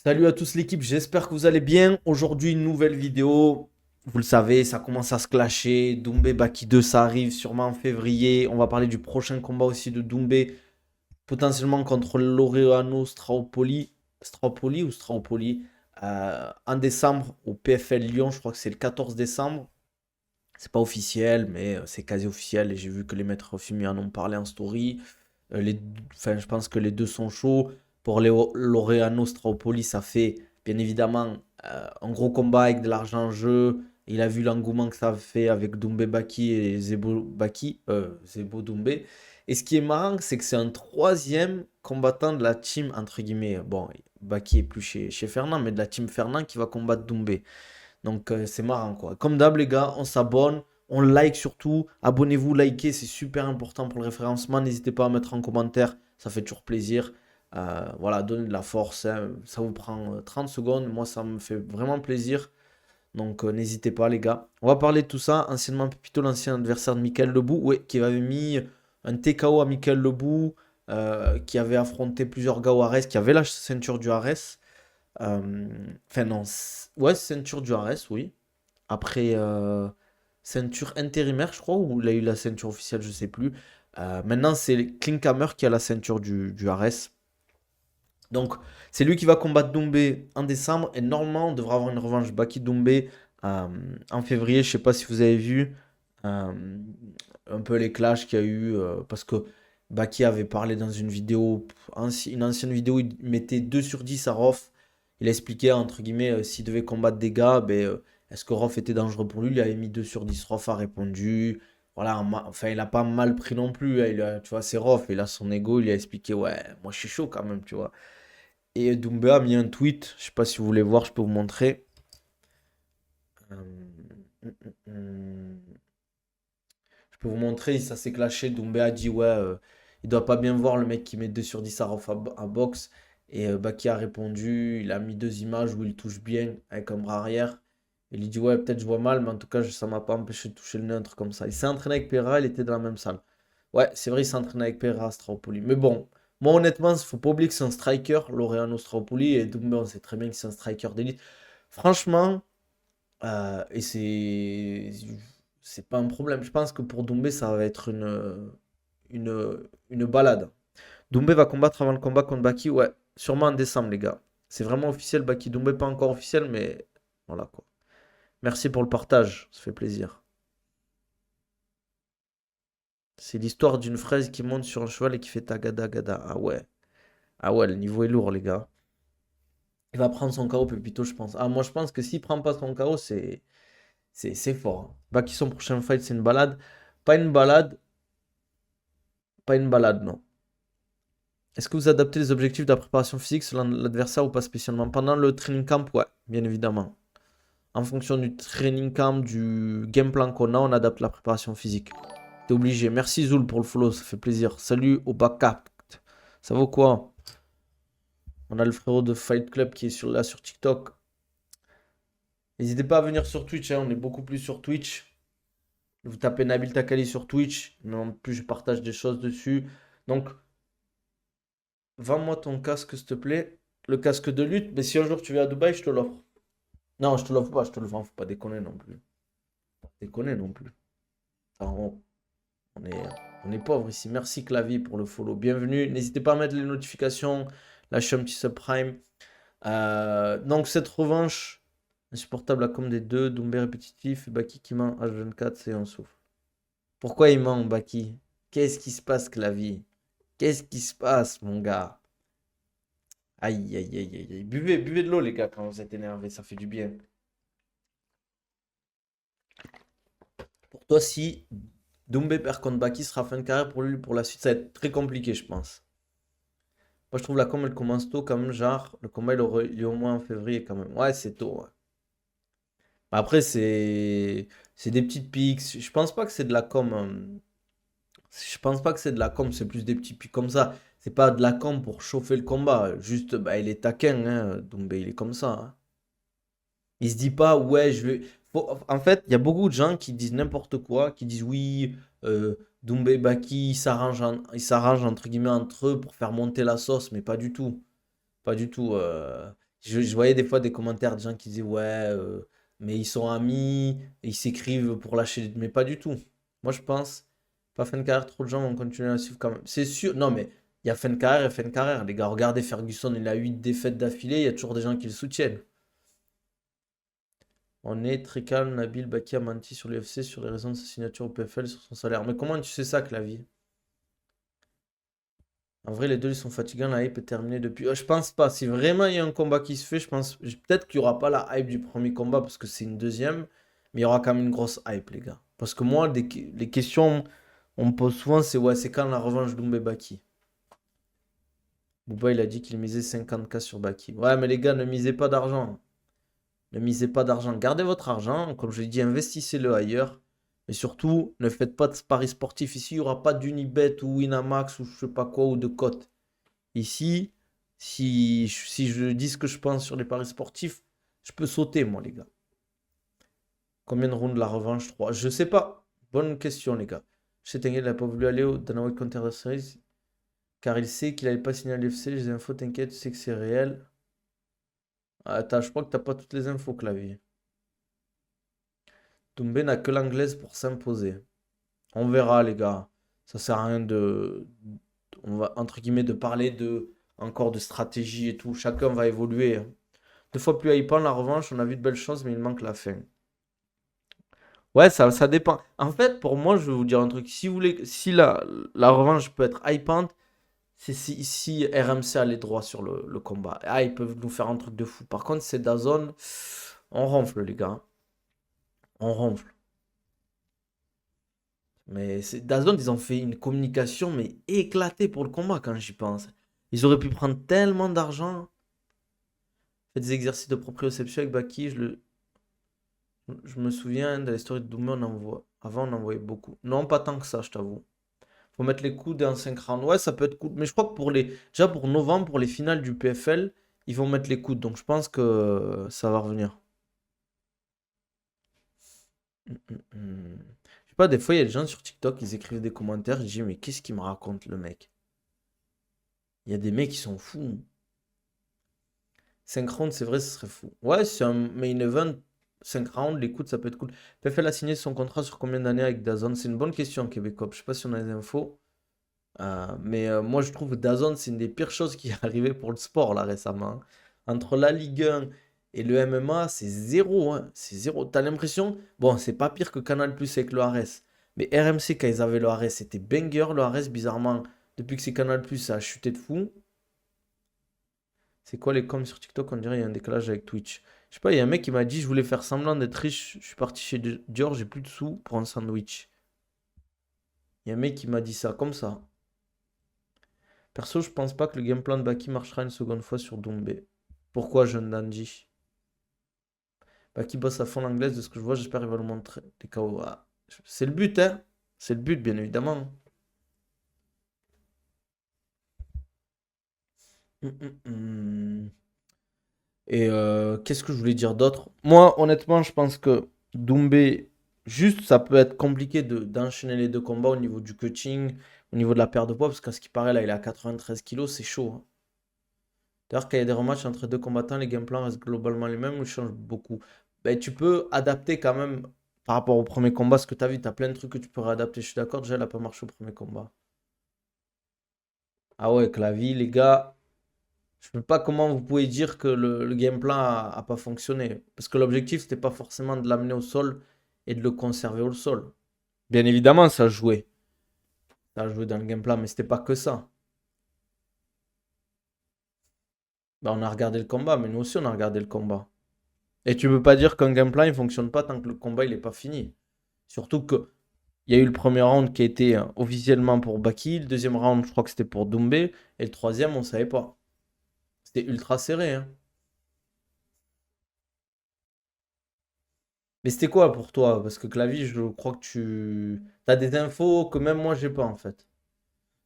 Salut à tous l'équipe, j'espère que vous allez bien. Aujourd'hui, une nouvelle vidéo. Vous le savez, ça commence à se clasher. Doumbé Baki 2, ça arrive sûrement en février. On va parler du prochain combat aussi de Doumbé, potentiellement contre Laureano Straupoli. Straupoli ou Straupoli en décembre au PFL Lyon. Je crois que c'est le 14 décembre. C'est pas officiel, mais c'est quasi officiel. Et j'ai vu que les maîtres Fumi en ont parlé en story. Enfin, je pense que les deux sont chauds. Pour Laureano Straupoli, ça fait bien évidemment un gros combat avec de l'argent en jeu. Il a vu l'engouement que ça fait avec Doumbé Baki et Zebo Baki, Zebo Doumbé. Et ce qui est marrant, c'est que c'est un troisième combattant de la team, entre guillemets. Bon, Baki est plus chez Fernand, mais de la team Fernand qui va combattre Doumbé. Donc c'est marrant quoi. Comme d'hab les gars, on s'abonne, on like surtout. Abonnez-vous, likez, c'est super important pour le référencement. N'hésitez pas à mettre en commentaire, ça fait toujours plaisir. Voilà, donnez de la force, hein. Ça vous prend 30 secondes. Moi, ça me fait vraiment plaisir. Donc n'hésitez pas les gars. On va parler de tout ça. Anciennement Pépito, l'ancien adversaire de Michael Lebou, ouais, qui avait mis un TKO à Michael Lebou, qui avait affronté plusieurs gars au Ares, qui avait la ceinture du Ares. Enfin, non. Ouais, ceinture du Ares, oui. Après, ceinture intérimaire, je crois, ou il a eu la ceinture officielle, je sais plus. Maintenant, c'est Klinkhammer qui a la ceinture du Ares. Donc, c'est lui qui va combattre Doumbé en décembre. Et normalement, on devra avoir une revanche Baki Doumbé en février. Je sais pas si vous avez vu euh, un peu les clashs qu'il y a eu. Parce que Baki avait parlé dans une vidéo, une ancienne vidéo, il mettait 2 sur 10 à Roth. Il expliquait, entre guillemets, s'il devait combattre des gars, ben, est-ce que Roth était dangereux pour lui? Il avait mis 2 sur 10. Roth a répondu. Voilà, enfin, il a pas mal pris non plus, hein. Tu vois, c'est Roth, il a son ego. Il a expliqué, ouais, moi je suis chaud quand même, tu vois. Et Doumbé a mis un tweet, je sais pas si vous voulez voir, je peux vous montrer. Euh, Je peux vous montrer, ça s'est clashé. Doumbé a dit, ouais, il doit pas bien voir le mec qui met 2 sur 10 à Rauf à boxe. Et Baki a répondu, il a mis deux images où il touche bien avec un bras arrière. Il lui dit, ouais, peut-être je vois mal, mais en tout cas, ça m'a pas empêché de toucher le nez, un truc comme ça. Il s'est entraîné avec Pereira, il était dans la même salle. Ouais, c'est vrai, il s'est entraîné avec Pereira à Straupoli. Mais bon, moi honnêtement, il faut pas oublier que c'est un striker, Laureano Straupoli, et Doumbé, on sait très bien que c'est un striker d'élite. Franchement, et c'est pas un problème. Je pense que pour Doumbé, ça va être une balade. Doumbé va combattre avant le combat contre Baki, ouais, sûrement en décembre, les gars. C'est vraiment officiel, Baki Doumbé, pas encore officiel, mais voilà quoi. Merci pour le partage, ça fait plaisir. C'est l'histoire d'une fraise qui monte sur un cheval et qui fait tagada gada. Ah ouais. Ah ouais, le niveau est lourd, les gars. Il va prendre son KO, Pepito, je pense. Ah, moi, je pense que s'il prend pas son KO, c'est fort, hein. Baki, son prochain fight, c'est une balade. Pas une balade, pas une balade, non. Est-ce que vous adaptez les objectifs de la préparation physique selon l'adversaire ou pas spécialement? Pendant le training camp, ouais, bien évidemment. En fonction du training camp, du game plan qu'on a, on adapte la préparation physique. T'es obligé. Merci Zoul pour le follow, ça fait plaisir. Salut au backup. Ça vaut quoi? On a le frérot de Fight Club qui est là sur TikTok. N'hésitez pas à venir sur Twitch, hein, on est beaucoup plus sur Twitch. Vous tapez Nabil Takali sur Twitch, mais en plus je partage des choses dessus. Donc, vends-moi ton casque, s'il te plaît. Le casque de lutte, mais si un jour tu viens à Dubaï, je te l'offre. Non, je te l'offre pas, je te le vends, faut pas déconner non plus. Faut pas déconner non plus. Enfin, on est, on est pauvre ici. Merci Clavier pour le follow. Bienvenue. N'hésitez pas à mettre les notifications, lâcher un petit subprime. Donc cette revanche, insupportable à comme des deux, Doumbé répétitif et Baki qui ment H24, c'est un souffle. Pourquoi il ment Baki? Qu'est-ce qui se passe Clavier? Qu'est-ce qui se passe mon gars? Aïe aïe aïe aïe aïe. Buvez de l'eau les gars quand vous êtes énervé, ça fait du bien. Pour toi, si Doumbé perd contre Baki, ce sera fin de carrière pour lui pour la suite, ça va être très compliqué je pense. Moi je trouve la com elle commence tôt quand même, genre le combat il aurait lieu au moins en février quand même. Ouais c'est tôt, ouais. Après, c'est des petites piques. Je pense pas que c'est de la com, hein. Je pense pas que c'est de la com, c'est plus des petits pics comme ça. C'est pas de la com pour chauffer le combat. Juste, bah, il est taquin, hein. Donc, bah, il est comme ça, hein. Il se dit pas, ouais, je vais. En fait, il y a beaucoup de gens qui disent n'importe quoi, qui disent oui, Doumbé Baki, ils s'arrangent entre guillemets entre eux pour faire monter la sauce, mais pas du tout. Pas du tout. Je voyais des fois des commentaires de gens qui disaient ouais, mais ils sont amis, et ils s'écrivent pour lâcher. Mais pas du tout. Moi, je pense, pas fin de carrière, trop de gens vont continuer à suivre quand même. C'est sûr. Non, mais il y a fin de carrière et fin de carrière. Les gars, regardez Ferguson, il a 8 défaites d'affilée, il y a toujours des gens qui le soutiennent. On est très calme, Nabil Baki a menti sur l'UFC sur les raisons de sa signature au PFL sur son salaire. Mais comment tu sais ça, Clavier? En vrai, les deux, ils sont fatigants. La hype est terminée depuis. Je pense pas. Si vraiment il y a un combat qui se fait, je pense. Peut-être qu'il n'y aura pas la hype du premier combat parce que c'est une deuxième. Mais il y aura quand même une grosse hype, les gars. Parce que moi, les questions, on me pose souvent, c'est ouais, c'est quand la revanche d'Oumbe Baki? Bouba, il a dit qu'il misait 50K sur Baki. Ouais, mais les gars, ne misez pas d'argent. Ne misez pas d'argent. Gardez votre argent. Comme je l'ai dit, investissez-le ailleurs. Mais surtout, ne faites pas de paris sportifs. Ici, il n'y aura pas d'Unibet ou Winamax ou je sais pas quoi ou de cote. Ici, si je dis ce que je pense sur les paris sportifs, je peux sauter, moi, les gars. Combien de rounds de la revanche? 3. Je sais pas. Bonne question, les gars. Je sais, t'inquiète, il n'a pas voulu aller au Dana White Contender Series car il sait qu'il n'allait pas signer à l'UFC. Les infos, t'inquiète, tu sais que c'est réel. Attends, je crois que t'as pas toutes les infos, clavier. Doumbé n'a que l'anglaise pour s'imposer. On verra, les gars. Ça sert à rien on va, entre guillemets, de parler encore de stratégie et tout. Chacun va évoluer, hein. Deux fois plus hypant, la revanche, on a vu de belles choses, mais il manque la fin. Ouais, ça dépend. En fait, pour moi, je vais vous dire un truc. Si vous voulez, si la revanche peut être hypante, c'est si RMC allait droit sur le combat. Ah, ils peuvent nous faire un truc de fou. Par contre, c'est DAZN, on ronfle, les gars. On ronfle. Mais c'est DAZN, ils ont fait une communication, mais éclatée pour le combat quand j'y pense. Ils auraient pu prendre tellement d'argent. Fait des exercices de proprioception avec Baki, je me souviens de l'histoire de Doumé, avant on envoyait beaucoup. Non, pas tant que ça, je t'avoue. Faut mettre les coudes en 5 rounds. Ouais, ça peut être cool. Mais je crois que déjà pour novembre, pour les finales du PFL, ils vont mettre les coudes. Donc je pense que ça va revenir. Je sais pas, des fois, il y a des gens sur TikTok, ils écrivent des commentaires. Je dis, mais qu'est-ce qu'il me raconte, le mec? Il y a des mecs qui sont fous. 5 rounds, c'est vrai, ce serait fou. Ouais, c'est un main event. 5 rounds, les coudes, ça peut être cool. PFL a signé son contrat sur combien d'années avec DAZN? C'est une bonne question, Québécois. Je sais pas si on a des infos. Mais moi, je trouve que DAZN, c'est une des pires choses qui est arrivée pour le sport, là, récemment. Entre la Ligue 1 et le MMA, c'est zéro, hein. C'est zéro. T'as l'impression, bon, c'est pas pire que Canal Plus avec le RS. Mais RMC, quand ils avaient le RS, c'était banger. Le RS, bizarrement, depuis que c'est Canal Plus, ça a chuté de fou. C'est quoi les coms sur TikTok? On dirait qu'il y a un décalage avec Twitch. Je sais pas, il y a un mec qui m'a dit, je voulais faire semblant d'être riche. Je suis parti chez Dior, j'ai plus de sous pour un sandwich. Il y a un mec qui m'a dit ça, comme ça. Perso, je pense pas que le game plan de Baki marchera une seconde fois sur Doumbé. Pourquoi, jeune Danji? Baki bosse à fond l'anglaise, de ce que je vois, j'espère qu'il va le montrer. Les KO. Ah, c'est le but, hein? C'est le but, bien évidemment. Hum, hum, hum. Et qu'est-ce que je voulais dire d'autre? Moi, honnêtement, je pense que Doumbé, juste, ça peut être compliqué d'enchaîner les deux combats au niveau du cutting, au niveau de la perte de poids, parce qu'à ce qui paraît, là, il est à 93 kilos, c'est chaud, hein. D'ailleurs, quand il y a des rematchs entre deux combattants, les game plans restent globalement les mêmes ou ils changent beaucoup? Ben, tu peux adapter quand même par rapport au premier combat, ce que tu as vu, tu as plein de trucs que tu peux réadapter. Je suis d'accord, déjà, elle n'a pas marché au premier combat. Ah ouais, Clavi, les gars, je ne sais pas comment vous pouvez dire que le game plan a pas fonctionné. Parce que l'objectif, c'était pas forcément de l'amener au sol et de le conserver au sol. Bien évidemment, ça jouait. Ça jouait dans le game plan, mais c'était pas que ça. Ben, on a regardé le combat, mais nous aussi, on a regardé le combat. Et tu peux pas dire qu'un game plan, il fonctionne pas tant que le combat, il est pas fini. Surtout que il y a eu le premier round qui a été officiellement pour Baki, le deuxième round, je crois que c'était pour Doumbé, et le troisième, on savait pas. C'était ultra serré, hein. Mais c'était quoi pour toi? Parce que Clavi, je crois que tu as des infos que même moi, j'ai pas en fait.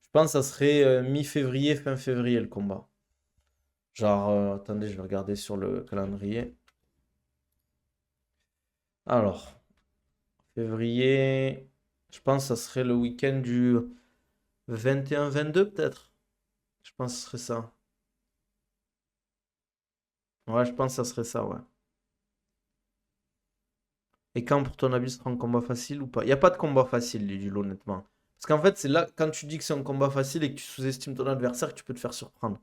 Je pense que ça serait mi-février, fin février le combat. Genre, attendez, je vais regarder sur le calendrier. Alors, février, je pense que ça serait le week-end du 21-22 peut-être. Je pense que ce serait ça. Ouais, je pense que ça serait ça, ouais. Et quand, pour ton avis, ce sera un combat facile ou pas? Il n'y a pas de combat facile, Lidl, honnêtement. Parce qu'en fait, c'est là, quand tu dis que c'est un combat facile et que tu sous-estimes ton adversaire, que tu peux te faire surprendre.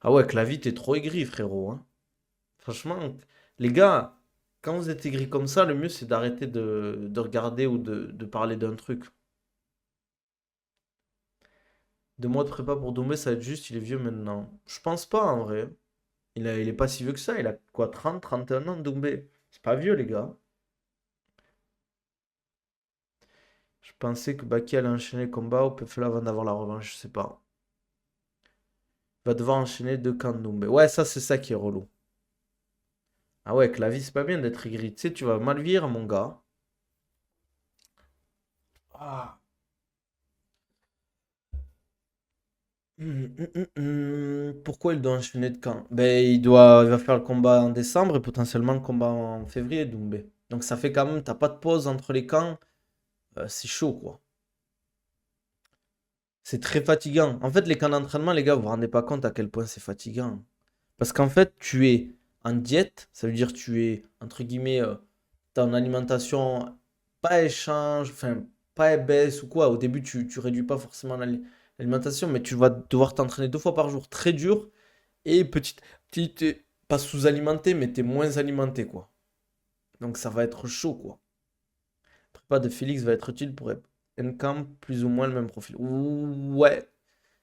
Ah ouais, que la vie, t'es trop aigri, frérot, hein. Franchement, les gars, quand vous êtes aigri comme ça, le mieux, c'est d'arrêter de regarder ou de parler d'un truc. 2 mois de prépa pour Doumbé, ça va être juste, il est vieux maintenant. Je pense pas, en vrai. Il est pas si vieux que ça, il a quoi, 30, 31 ans, Doumbé? C'est pas vieux, les gars. Je pensais que Baki allait enchaîner le combat au PFL avant d'avoir la revanche, je sais pas. Il va devoir enchaîner 2 camps de Doumbé. Ouais, ça, c'est ça qui est relou. Ah ouais, que la vie, c'est pas bien d'être aigri. Tu sais, tu vas mal vivre, mon gars. Ah. Pourquoi il doit enchaîner de camp? Ben, il va faire le combat en décembre et potentiellement le combat en février, Doumbé. Donc ça fait quand même, t'as pas de pause entre les camps. C'est chaud, quoi. C'est très fatigant. En fait, les camps d'entraînement, les gars, vous vous rendez pas compte à quel point c'est fatigant. Parce qu'en fait, tu es en diète, ça veut dire tu es, entre guillemets, ton alimentation, pas échange, enfin, pas baisse ou quoi. Au début, tu réduis pas forcément l'alimentation, mais tu vas devoir t'entraîner 2 fois par jour, très dur. Et petit, petit, pas sous-alimenté, mais t'es moins alimenté, quoi. Donc ça va être chaud, quoi. Prépa de Félix va être utile pour Encamp, plus ou moins le même profil. Ouais,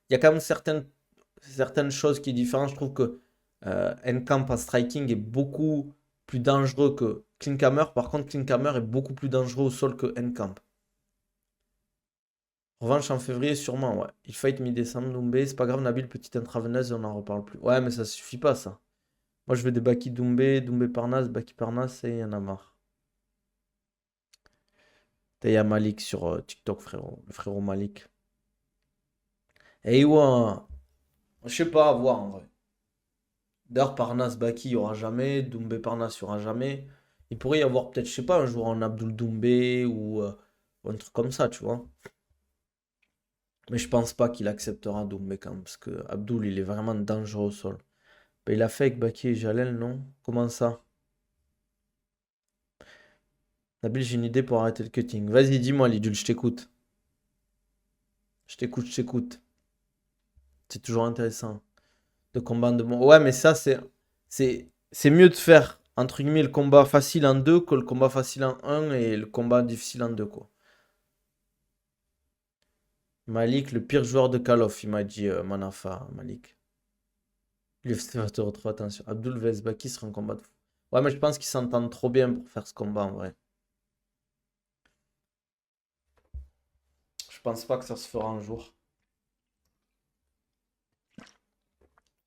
il y a quand même certaines choses qui sont différentes. Je trouve que Encamp en striking est beaucoup plus dangereux que Klinkhammer. Par contre, Klinkhammer est beaucoup plus dangereux au sol que Encamp. Revanche en février, sûrement, ouais. Il fight mi-décembre, Doumbé. C'est pas grave, Nabil, petite intraveineuse, on n'en reparle plus. Ouais, mais ça suffit pas, ça. Moi, je veux des Baki Doumbé, Doumbé Parnasse, Baki Parnasse, et il y en a marre. Il y a Malik sur TikTok, frérot. Le frérot Malik. Et ouais, je sais pas, à voir en vrai. D'ailleurs, Parnasse Baki, il n'y aura jamais. Doumbé Parnasse, il n'y aura jamais. Il pourrait y avoir peut-être, je sais pas, un jour un Abdul Doumbé ou un truc comme ça, tu vois. Mais je pense pas qu'il acceptera Doumbé quand même, parce que Abdul, il est vraiment dangereux au sol. Ben, il a fait avec Baki et Jalel, non? Comment ça? Nabil, j'ai une idée pour arrêter le cutting. Vas-y, dis-moi, Lidul, je t'écoute. Je t'écoute, je t'écoute. C'est toujours intéressant de combattre de bon. Ouais, mais ça, c'est mieux de faire, entre guillemets, le combat facile en deux que le combat facile en un et le combat difficile en deux, quoi. Malik, le pire joueur de Call of, il m'a dit Manafa, Malik. L'UFC va te retrouver, attention. Abdul Vezbaki sera un combat de fou. Ouais, mais je pense qu'ils s'entendent trop bien pour faire ce combat en vrai. Je pense pas que ça se fera un jour.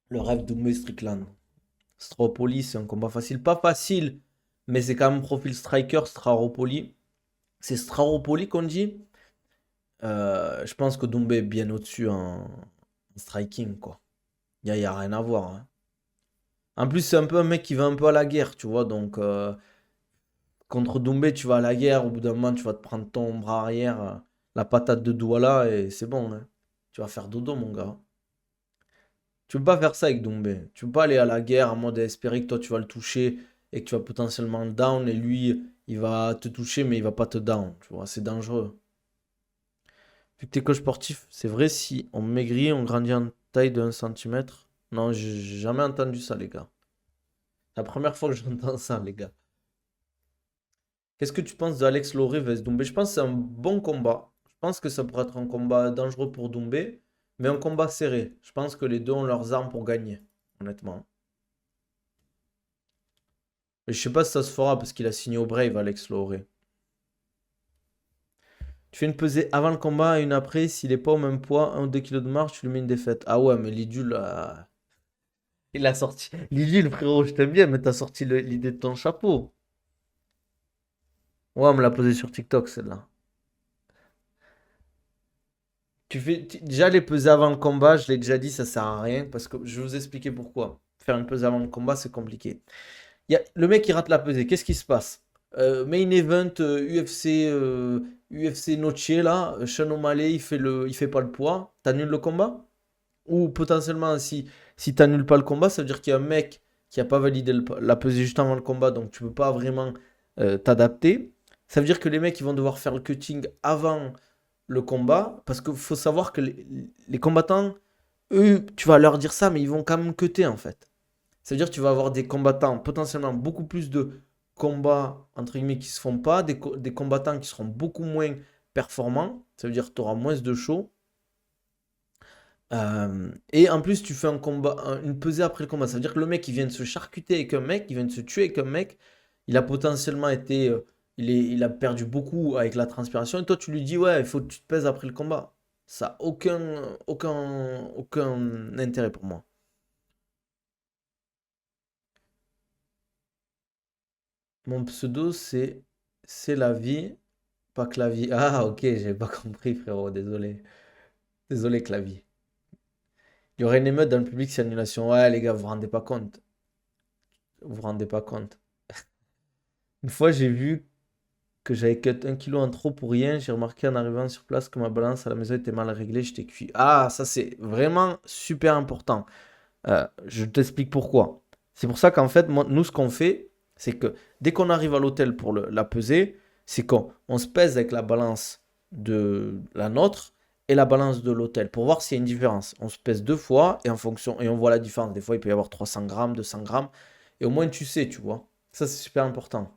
Le rêve d'Oumé Strickland. Stropoli, c'est un combat facile. Pas facile, mais c'est quand même profil striker, Straropoli. C'est Straropoli qu'on dit. Je pense que Doumbé est bien au-dessus en striking, quoi. Y a rien à voir, hein. En plus, c'est un peu un mec qui va un peu à la guerre, tu vois. Donc, contre Doumbé, tu vas à la guerre. Au bout d'un moment, tu vas te prendre ton bras arrière, la patate de Douala, et c'est bon, hein. Tu vas faire dodo, mon gars. Tu peux pas faire ça avec Doumbé. Tu peux pas aller à la guerre en mode espérer que toi, tu vas le toucher et que tu vas potentiellement le down, et lui, il va te toucher, mais il va pas te down. Tu vois, c'est dangereux. Vu que t'es coach sportif, c'est vrai, si on maigrit, on grandit en taille de 1 centimètre. Non, j'ai jamais entendu ça, les gars. C'est la première fois que j'entends ça, les gars. Qu'est-ce que tu penses d'Alex Loré vs Doumbé? Je pense que c'est un bon combat. Je pense que ça pourrait être un combat dangereux pour Doumbé, mais un combat serré. Je pense que les deux ont leurs armes pour gagner, honnêtement. Mais je sais pas si ça se fera parce qu'il a signé au Brave, Alex Loré. Tu fais une pesée avant le combat et une après. S'il est pas au même poids, 1 ou 2 kilos de marche, tu lui mets une défaite. Ah ouais, mais Lidul, il a sorti. Lidul, frérot, je t'aime bien, mais t'as sorti l'idée de ton chapeau. Ouais, on me l'a posé sur TikTok, celle-là. Déjà les pesées avant le combat, je l'ai déjà dit, ça sert à rien parce que je vais vous expliquer pourquoi. Faire une pesée avant le combat, c'est compliqué. Le mec qui rate la pesée, qu'est-ce qui se passe? Main event UFC Noche là, Sean O'Malley, il fait pas le poids, t'annules le combat? Ou potentiellement, si tu n'annules pas le combat, ça veut dire qu'il y a un mec qui n'a pas validé la pesée juste avant le combat, donc tu peux pas vraiment t'adapter. Ça veut dire que les mecs ils vont devoir faire le cutting avant le combat, parce qu'il faut savoir que les combattants, eux, tu vas leur dire ça, mais ils vont quand même cutter en fait. Ça veut dire que tu vas avoir des combattants, potentiellement beaucoup plus de combats, entre guillemets, qui se font pas, des combattants qui seront beaucoup moins performants. Ça veut dire que tu auras moins de show. Et en plus, tu fais un combat, une pesée après le combat. Ça veut dire que le mec, il vient de se charcuter avec un mec, il vient de se tuer avec un mec. Il a potentiellement été. Il a perdu beaucoup avec la transpiration. Et toi, tu lui dis, ouais, il faut que tu te pèses après le combat. Ça n'a aucun intérêt pour moi. Mon pseudo, c'est la vie, pas que la vie. Ah, ok, j'ai pas compris, frérot. Désolé. Désolé, Clavier. Il y aurait une émeute dans le public, c'est annulation. Ouais, les gars, vous vous rendez pas compte. Vous vous rendez pas compte. Une fois, j'ai vu que j'avais cut 1 kilo en trop pour rien. J'ai remarqué en arrivant sur place que ma balance à la maison était mal réglée. J'étais cuit. Ah, ça, c'est vraiment super important. Je t'explique pourquoi. C'est pour ça qu'en fait, nous, ce qu'on fait, c'est que dès qu'on arrive à l'hôtel pour la peser, c'est qu'on se pèse avec la balance de la nôtre et la balance de l'hôtel pour voir s'il y a une différence. On se pèse 2 fois et en fonction et on voit la différence. Des fois, il peut y avoir 300 grammes, 200 grammes et au moins tu sais, tu vois. Ça, c'est super important.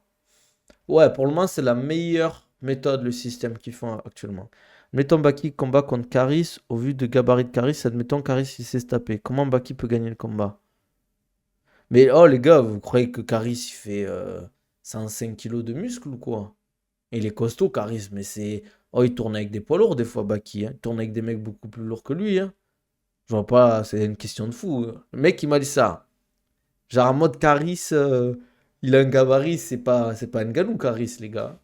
Ouais, pour le moment, c'est la meilleure méthode, le système qu'ils font actuellement. Mettons Baki combat contre Karis. Au vu de gabarit de Karis, admettons Karis il s'est tapé. Comment Baki peut gagner le combat? Mais oh les gars, vous croyez que Karis il fait 105 kilos de muscle ou quoi? Il est costaud Karis, mais c'est. Oh, il tourne avec des poids lourds des fois, Baki, hein. Il tourne avec des mecs beaucoup plus lourds que lui, hein. Je vois pas, c'est une question de fou, hein. Le mec il m'a dit ça. Genre en mode Karis, il a un gabarit, c'est pas un ganou Karis, les gars.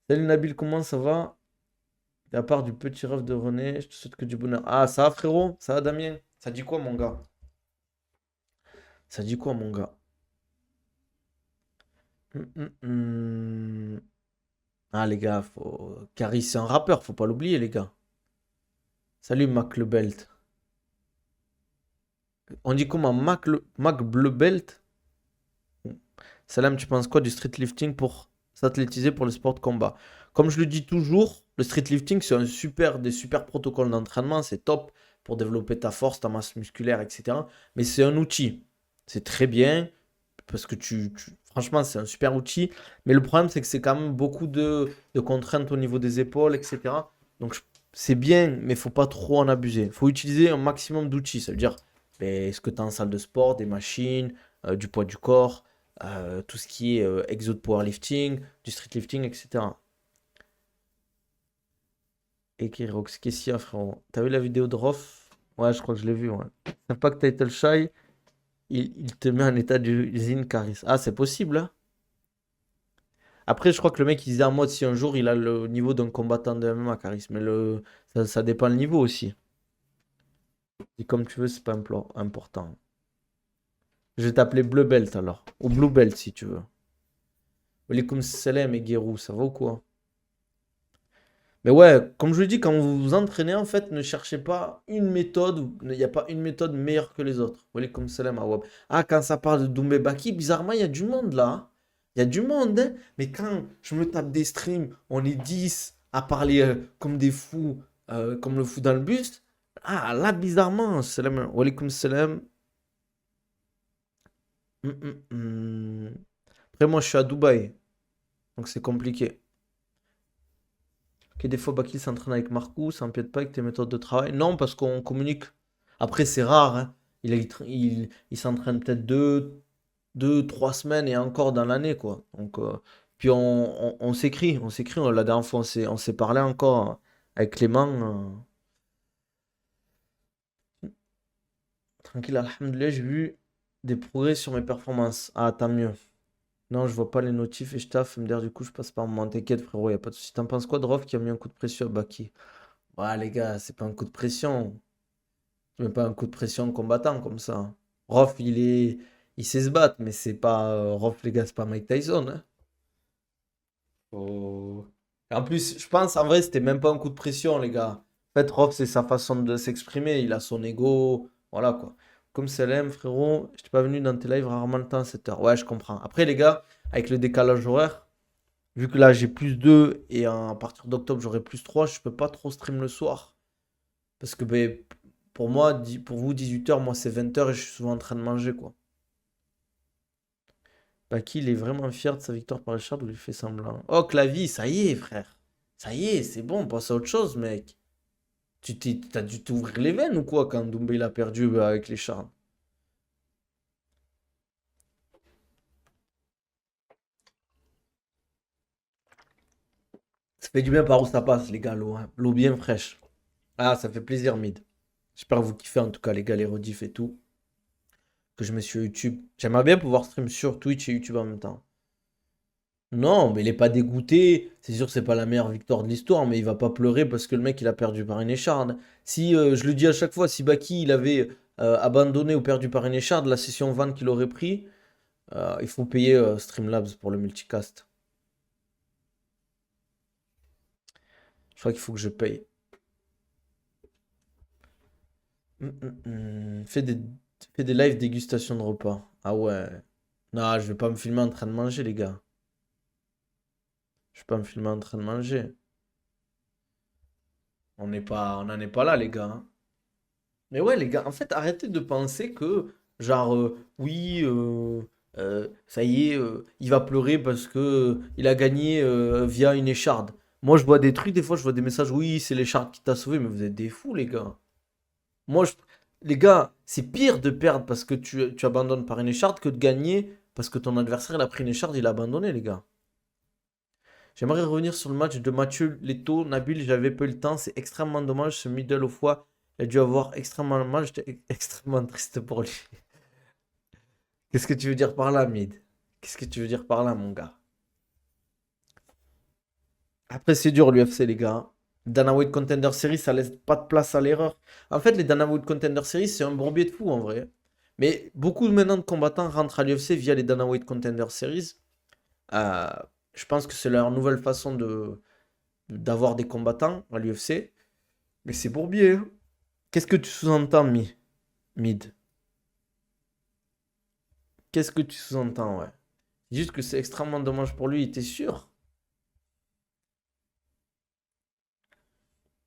Salut Nabil, comment ça va? Et à part du petit rêve de René, je te souhaite que du bonheur. Ah, ça va frérot? Ça va Damien? Ça dit quoi mon gars? Ça dit quoi mon gars? Hum. Ah les gars, Caris c'est un rappeur, faut pas l'oublier les gars. Salut Mac le Belt. On dit comment Mac Bleu Belt? Salam, tu penses quoi du street lifting pour s'athlétiser pour le sport de combat? Comme je le dis toujours, le street lifting c'est des super protocoles d'entraînement, c'est top pour développer ta force, ta masse musculaire, etc. Mais c'est un outil. C'est très bien parce que franchement c'est un super outil. Mais le problème c'est que c'est quand même beaucoup de contraintes au niveau des épaules, etc. Donc c'est bien, mais il faut pas trop en abuser. Il faut utiliser un maximum d'outils. Ça veut dire ben, ce que tu as en salle de sport, des machines, du poids du corps, tout ce qui est exo de powerlifting, du street lifting, etc. Et Rox, qu'est-ce qu'il y a, frérot? T'as vu la vidéo de Rof? Ouais, je crois que je l'ai vu, ouais. Pas que Title Shy, il te met en état d'usine Caris. Ah, c'est possible, hein? Après, je crois que le mec, il disait en mode si un jour il a le niveau d'un combattant de MMA, Caris. Mais ça dépend le niveau aussi. Et comme tu veux, c'est pas important. Je vais t'appeler Bleu Belt alors. Ou Blue Belt si tu veux. Walikoum salam et Guérou, ça va ou quoi? Mais ouais, comme je le dis, quand vous vous entraînez, en fait, ne cherchez pas une méthode, il n'y a pas une méthode meilleure que les autres. Walikoum salam Awab. Ah, quand ça parle de Doumbé Baki, bizarrement, il y a du monde là, hein. Il y a du monde, hein. Mais quand je me tape des streams, on est 10 à parler comme des fous, comme le fou dans le bus. Ah, là, bizarrement, salam, walikoum salam. Hum. Après, moi, je suis à Dubaï, donc c'est compliqué. Ok, des fois, Bakil s'entraîne avec Marcou, ça empiète pas avec tes méthodes de travail. Non, parce qu'on communique. Après, c'est rare, hein. Il s'entraîne peut-être 2, 3 semaines et encore dans l'année, quoi. Donc, puis on s'écrit. La dernière fois, on s'est parlé encore avec Clément. Tranquille, alhamdoulilah, j'ai vu des progrès sur mes performances. Ah, tant mieux. Non, je vois pas les notifs et je taffe. MDR, du coup, je passe par moment. T'inquiète, frérot, y a pas de souci. T'en penses quoi de Rof qui a mis un coup de pression à Baki? Ouais, les gars, c'est pas un coup de pression. Tu mets pas un coup de pression combattant comme ça. Rof, il sait se battre, mais c'est pas. Rof, les gars, c'est pas Mike Tyson, hein. Oh. En plus, je pense, en vrai, c'était même pas un coup de pression, les gars. En fait, Rof, c'est sa façon de s'exprimer. Il a son ego. Voilà quoi. Comme Selem, frérot, je t'ai pas venu dans tes lives rarement le temps à cette heure. Ouais, je comprends. Après, les gars, avec le décalage horaire, vu que là j'ai plus 2 et à partir d'octobre j'aurai plus 3, je peux pas trop stream le soir. Parce que ben, pour moi, pour vous, 18 h, moi c'est 20 h et je suis souvent en train de manger quoi. Baki, il est vraiment fier de sa victoire par Richard ou il fait semblant? Oh, Clavi, ça y est, frère. Ça y est, c'est bon, on passe à autre chose, mec. T'as dû t'ouvrir les veines ou quoi quand Doumbé il a perdu avec les Charles? Ça fait du bien par où ça passe, les gars, l'eau, hein. L'eau bien fraîche. Ah, ça fait plaisir, Mid. J'espère que vous kiffez en tout cas, les gars, les rediffs et tout. Que je mets sur YouTube. J'aimerais bien pouvoir stream sur Twitch et YouTube en même temps. Non, mais il est pas dégoûté. C'est sûr que c'est pas la meilleure victoire de l'histoire, mais il va pas pleurer parce que le mec il a perdu par une écharde. Si, je le dis à chaque fois, si Baki il avait abandonné ou perdu par une écharde, la session 20 qu'il aurait pris, il faut payer Streamlabs pour le multicast. Je crois qu'il faut que je paye. Fais des lives dégustation de repas. Ah ouais. Non, je vais pas me filmer en train de manger, les gars. Je vais pas me filmer en train de manger. On n'en est pas là, les gars, hein. Mais ouais, les gars, en fait, arrêtez de penser que, genre, oui, ça y est, il va pleurer parce que il a gagné via une écharde. Moi, je vois des trucs, des fois, je vois des messages, oui, c'est l'écharde qui t'a sauvé, mais vous êtes des fous, les gars. Moi, les gars, c'est pire de perdre parce que tu abandonnes par une écharde que de gagner parce que ton adversaire, il a pris une écharde, il a abandonné, les gars. J'aimerais revenir sur le match de Mathieu Leto. Nabil, j'avais peu le temps. C'est extrêmement dommage. Ce middle au foie, il a dû avoir extrêmement mal. J'étais extrêmement triste pour lui. Qu'est-ce que tu veux dire par là, Mid? Qu'est-ce que tu veux dire par là, mon gars? Après, c'est dur l'UFC, les gars. Dana White Contender Series, ça laisse pas de place à l'erreur. En fait, les Dana White Contender Series, c'est un bourbier de fou en vrai. Mais beaucoup maintenant de combattants rentrent à l'UFC via les Dana White Contender Series. Euh, je pense que c'est leur nouvelle façon d'avoir des combattants à l'UFC. Mais c'est bourbier, hein. Qu'est-ce que tu sous-entends, Mid? Qu'est-ce que tu sous-entends, ouais? Juste que c'est extrêmement dommage pour lui, t'es sûr?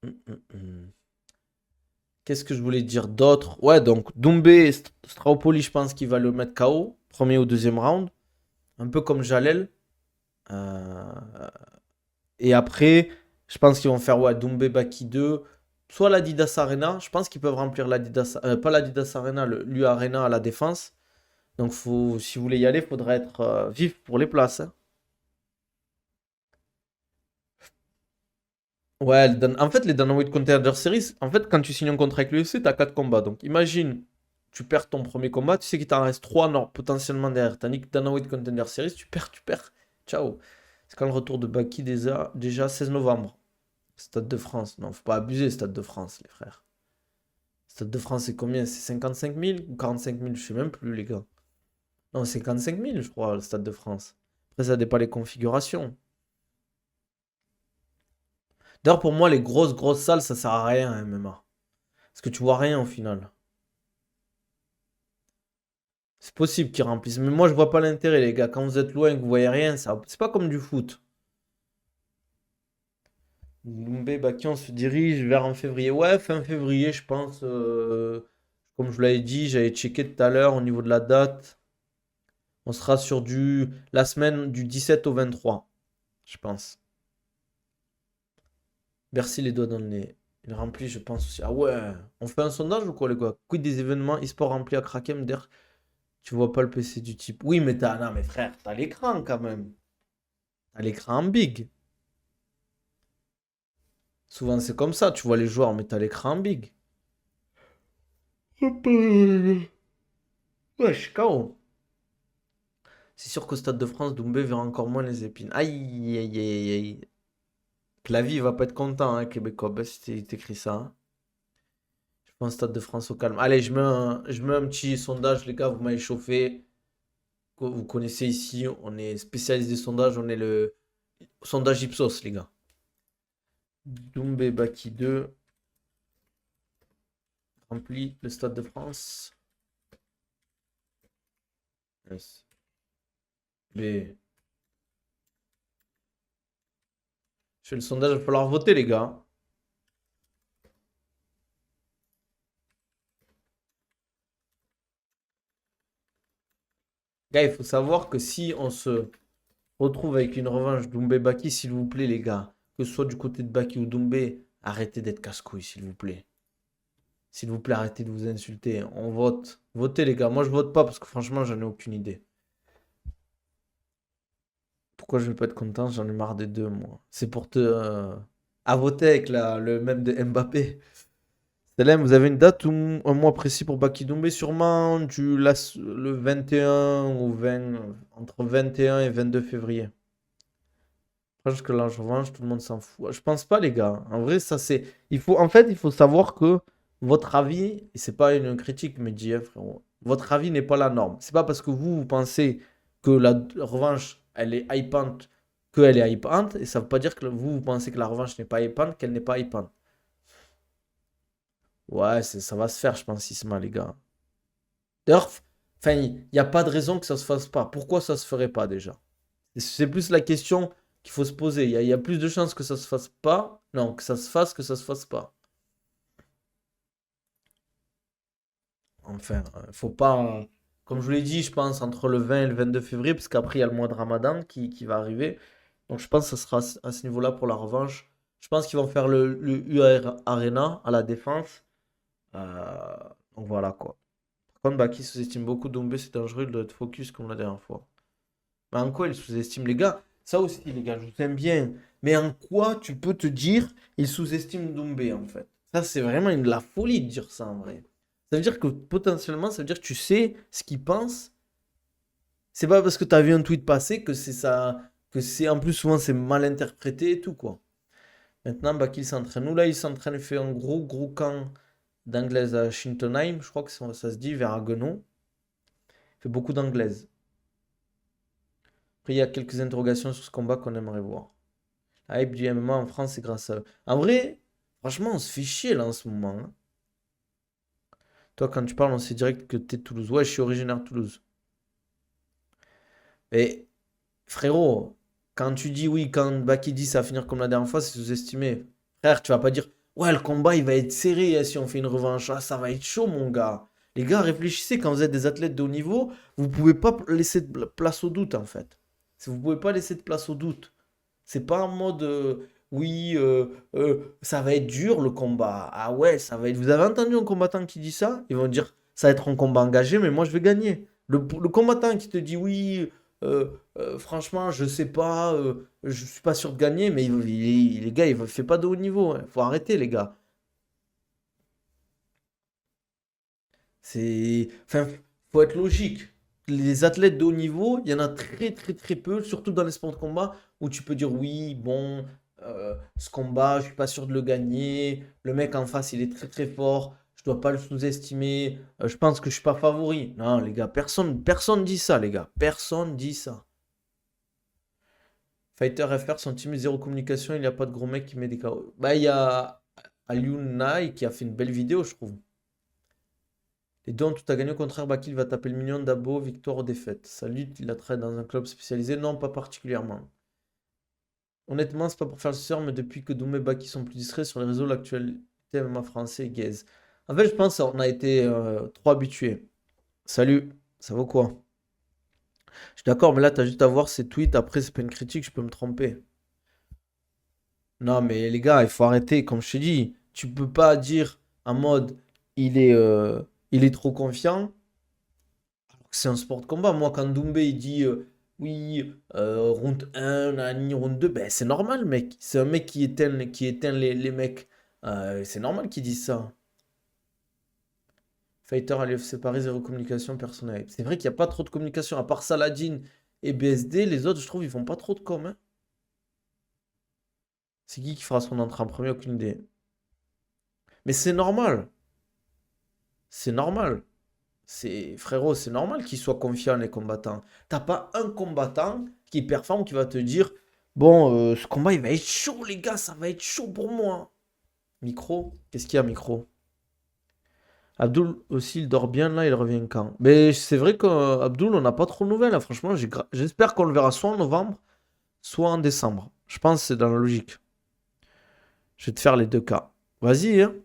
Hum. Qu'est-ce que je voulais dire d'autre? Ouais, donc Doumbé, Straupoli, je pense qu'il va le mettre KO, premier ou deuxième round. Un peu comme Jalel. Euh, Et après, je pense qu'ils vont faire ouais, Doumbé Baki 2, soit l'Adidas Arena. Je pense qu'ils peuvent remplir l'Adidas, pas l'Adidas Arena, l'U Arena à la défense. Donc, si vous voulez y aller, il faudra être vif pour les places, hein. Ouais, en fait, les Dana White Contender Series, en fait, quand tu signes un contrat avec l'UFC, tu as 4 combats. Donc, imagine, tu perds ton premier combat, tu sais qu'il t'en reste 3 non, potentiellement derrière. Tandis que Dana White Contender Series, tu perds, tu perds. Ciao. C'est quand le retour de Baki déjà 16 novembre. Stade de France. Non, faut pas abuser, Stade de France, les frères. Stade de France, c'est combien? C'est 55 000 ou 45 000? Je sais même plus, les gars. Non, 55 000, je crois, le Stade de France. Après, ça dépend des configurations. D'ailleurs, pour moi, les grosses salles, ça sert à rien, hein, MMA. Parce que tu vois rien au final. C'est possible qu'ils remplissent. Mais moi, je vois pas l'intérêt, les gars. Quand vous êtes loin et que vous voyez rien, ça, c'est pas comme du foot. Doumbé, Baki, on se dirige vers en février. Ouais, fin février, je pense. Comme je vous l'avais dit, j'avais checké tout à l'heure au niveau de la date. On sera sur la semaine du 17 au 23, je pense. Bercy les doigts dans le nez. Il remplit, je pense aussi. Ah ouais, on fait un sondage ou quoi, les gars? Quid des événements e-sport remplis à Kraken? D'ailleurs, tu vois pas le PC du type. Oui, mais non, mais frère, t'as l'écran quand même. T'as l'écran en big. Souvent, c'est comme ça. Tu vois les joueurs, mais t'as l'écran en big. Hop, ouais, je suis KO. C'est sûr qu'au Stade de France, Doumbé verra encore moins les épines. Aïe, aïe, aïe, aïe. Clavier, il va pas être content, hein, Québécois. Bah, si t'écris ça, hein. Je pense Stade de France au calme. Allez, je mets un petit sondage, les gars, vous m'avez chauffé. Vous connaissez ici, on est spécialiste des sondages, on est le sondage Ipsos, les gars. Doumbé Baki 2. rempli le Stade de France. Yes. B. Je fais le sondage, il va falloir voter, les gars. Gars, il faut savoir que si on se retrouve avec une revanche Doumbé-Baki, s'il vous plaît, les gars, que ce soit du côté de Baki ou Doumbé, arrêtez d'être casse-couilles, s'il vous plaît. S'il vous plaît, arrêtez de vous insulter. On vote. Votez, les gars. Moi, je vote pas parce que franchement, j'en ai aucune idée. Pourquoi je vais pas être content? J'en ai marre des deux, moi. C'est pour te. À voter avec le même de Mbappé. Salem, vous avez une date ou un mois précis pour Baki Doumbé? Sûrement le 21 ou 20. Entre 21 et 22 février. Après, jusque là, je revanche, tout le monde s'en fout. Je pense pas, les gars. En vrai, ça c'est. En fait, il faut savoir que votre avis, et c'est pas une critique, mais dis, frérot, votre avis n'est pas la norme. C'est pas parce que vous pensez que la revanche, elle est hypante, qu'elle est hypante, et ça veut pas dire que vous pensez que la revanche n'est pas hypante, qu'elle n'est pas hypante. Ouais, ça va se faire, je pense, Isma, les gars. D'ailleurs, enfin, il n'y a pas de raison que ça se fasse pas. Pourquoi ça se ferait pas déjà? C'est plus la question qu'il faut se poser. Il y a plus de chances que ça se fasse pas. Non, que ça se fasse que ça se fasse pas. Enfin, faut pas. Comme je vous l'ai dit, je pense entre le 20 et le 22 février, parce qu'après, il y a le mois de Ramadan qui va arriver. Donc, je pense que ça sera à ce niveau-là pour la revanche. Je pense qu'ils vont faire le UAR Arena à la défense. Euh, donc, voilà quoi. Par contre, Baki sous-estime beaucoup Doumbé, c'est dangereux de être focus comme la dernière fois. Mais en quoi il sous-estime les gars? Ça aussi, les gars, je vous aime bien. Mais en quoi tu peux te dire il sous-estime Doumbé en fait? Ça, c'est vraiment la folie de dire ça en vrai. Ça veut dire que potentiellement, ça veut dire que tu sais ce qu'il pense. C'est pas parce que tu as vu un tweet passer que c'est ça. Que c'est en plus souvent c'est mal interprété et tout quoi. Maintenant, Bakil s'entraîne. Nous là, il s'entraîne, il fait un gros camp d'anglaise à Shintonheim. Je crois que ça se dit vers Haguenau. Il fait beaucoup d'anglaise. Après, il y a quelques interrogations sur ce combat qu'on aimerait voir. La hype du MMA en France, c'est grâce à eux. En vrai, franchement, on se fait chier là en ce moment, hein. Toi, quand tu parles, on sait direct que t'es de Toulouse. Ouais, je suis originaire de Toulouse. Mais frérot, quand tu dis oui, quand Baki dit ça va finir comme la dernière fois, c'est sous-estimé. Frère, tu vas pas dire ouais, le combat il va être serré si on fait une revanche. Ah, ça va être chaud, mon gars. Les gars, réfléchissez, quand vous êtes des athlètes de haut niveau, vous pouvez pas laisser de place au doute en fait. Vous pouvez pas laisser de place au doute. C'est pas en mode oui, ça va être dur le combat. Ah ouais, ça va être. Vous avez entendu un combattant qui dit ça? Ils vont dire ça va être un combat engagé, mais moi je vais gagner. Le combattant qui te dit oui, franchement, je sais pas, je suis pas sûr de gagner, mais les gars, il fait pas de haut niveau, hein. Faut arrêter, les gars. Enfin, faut être logique. Les athlètes de haut niveau, il y en a très peu, surtout dans les sports de combat, où tu peux dire oui, bon, ce combat, je suis pas sûr de le gagner. Le mec en face, il est très fort. Je dois pas le sous-estimer. Je pense que je suis pas favori. Non, les gars, personne dit ça, les gars. Personne dit ça. Fighter FR, son team zéro communication, il n'y a pas de gros mec qui met des KO. Bah, il y a Aliou Nai qui a fait une belle vidéo, je trouve. Les deux ont tout à gagner. Au contraire, Bakil va taper le million d'abos, victoire ou défaite. Sa lutte, il la traite dans un club spécialisé? Non, pas particulièrement. Honnêtement, c'est pas pour faire le suceur, mais depuis que Doumé et Baki sont plus discrets sur les réseaux, l'actualité MMA français est gaze. En fait, je pense qu'on a été trop habitués. Salut, ça vaut quoi? Je suis d'accord, mais là, t'as juste à voir ces tweets. Après, c'est pas une critique, je peux me tromper. Non, mais les gars, il faut arrêter. Comme je te dis, tu peux pas dire en mode il est trop confiant. C'est un sport de combat. Moi, quand Doumbé il dit oui, round 1, nani, round 2, ben, c'est normal, mec. C'est un mec qui éteint les mecs. C'est normal qu'il dise ça. Fighter à l'UFC Paris, zéro communication personnelle. C'est vrai qu'il n'y a pas trop de communication. À part Saladin et BSD, les autres, je trouve, ils font pas trop de com, hein. C'est qui fera son entrée en premier? Aucune idée. Mais c'est normal. C'est normal. Frérot, c'est normal qu'ils soient confiants, les combattants. T'as pas un combattant qui performe qui va te dire bon, ce combat il va être chaud, les gars, ça va être chaud pour moi. Micro? Qu'est-ce qu'il y a, micro? Abdul aussi, il dort bien là, il revient quand? Mais c'est vrai qu'Abdul, on n'a pas trop de nouvelles, hein. Franchement, j'espère qu'on le verra soit en novembre, soit en décembre. Je pense que c'est dans la logique. Je vais te faire les deux cas. Vas-y, hein.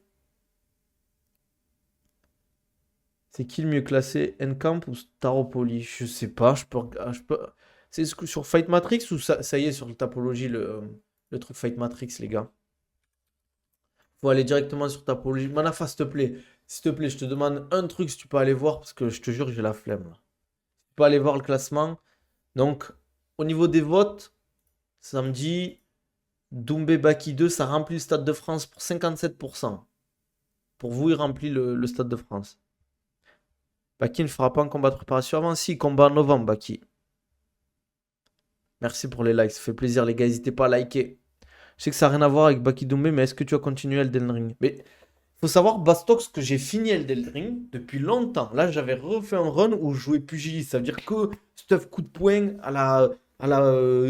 C'est qui le mieux classé, Encamp ou Staropoli? Je sais pas, je peux. C'est sur Fight Matrix ou ça y est sur le Tapologie, le truc Fight Matrix, les gars? Faut aller directement sur Tapologie. Manafa, s'il te plaît. S'il te plaît, je te demande un truc si tu peux aller voir parce que je te jure, j'ai la flemme là. Tu peux aller voir le classement. Donc, au niveau des votes, samedi, Doumbé Baki 2, ça remplit le Stade de France pour 57%. Pour vous, il remplit le Stade de France. Baki ne fera pas un combat de préparation avant. Si, combat en novembre, Baki. Merci pour les likes, ça fait plaisir les gars, n'hésitez pas à liker. Je sais que ça n'a rien à voir avec Baki Doumbé, mais est-ce que tu as continué Elden Ring? Mais faut savoir, Bastox, que j'ai fini Elden Ring depuis longtemps. Là, j'avais refait un run où je jouais pugiliste. Ça veut dire que stuff coup de poing à la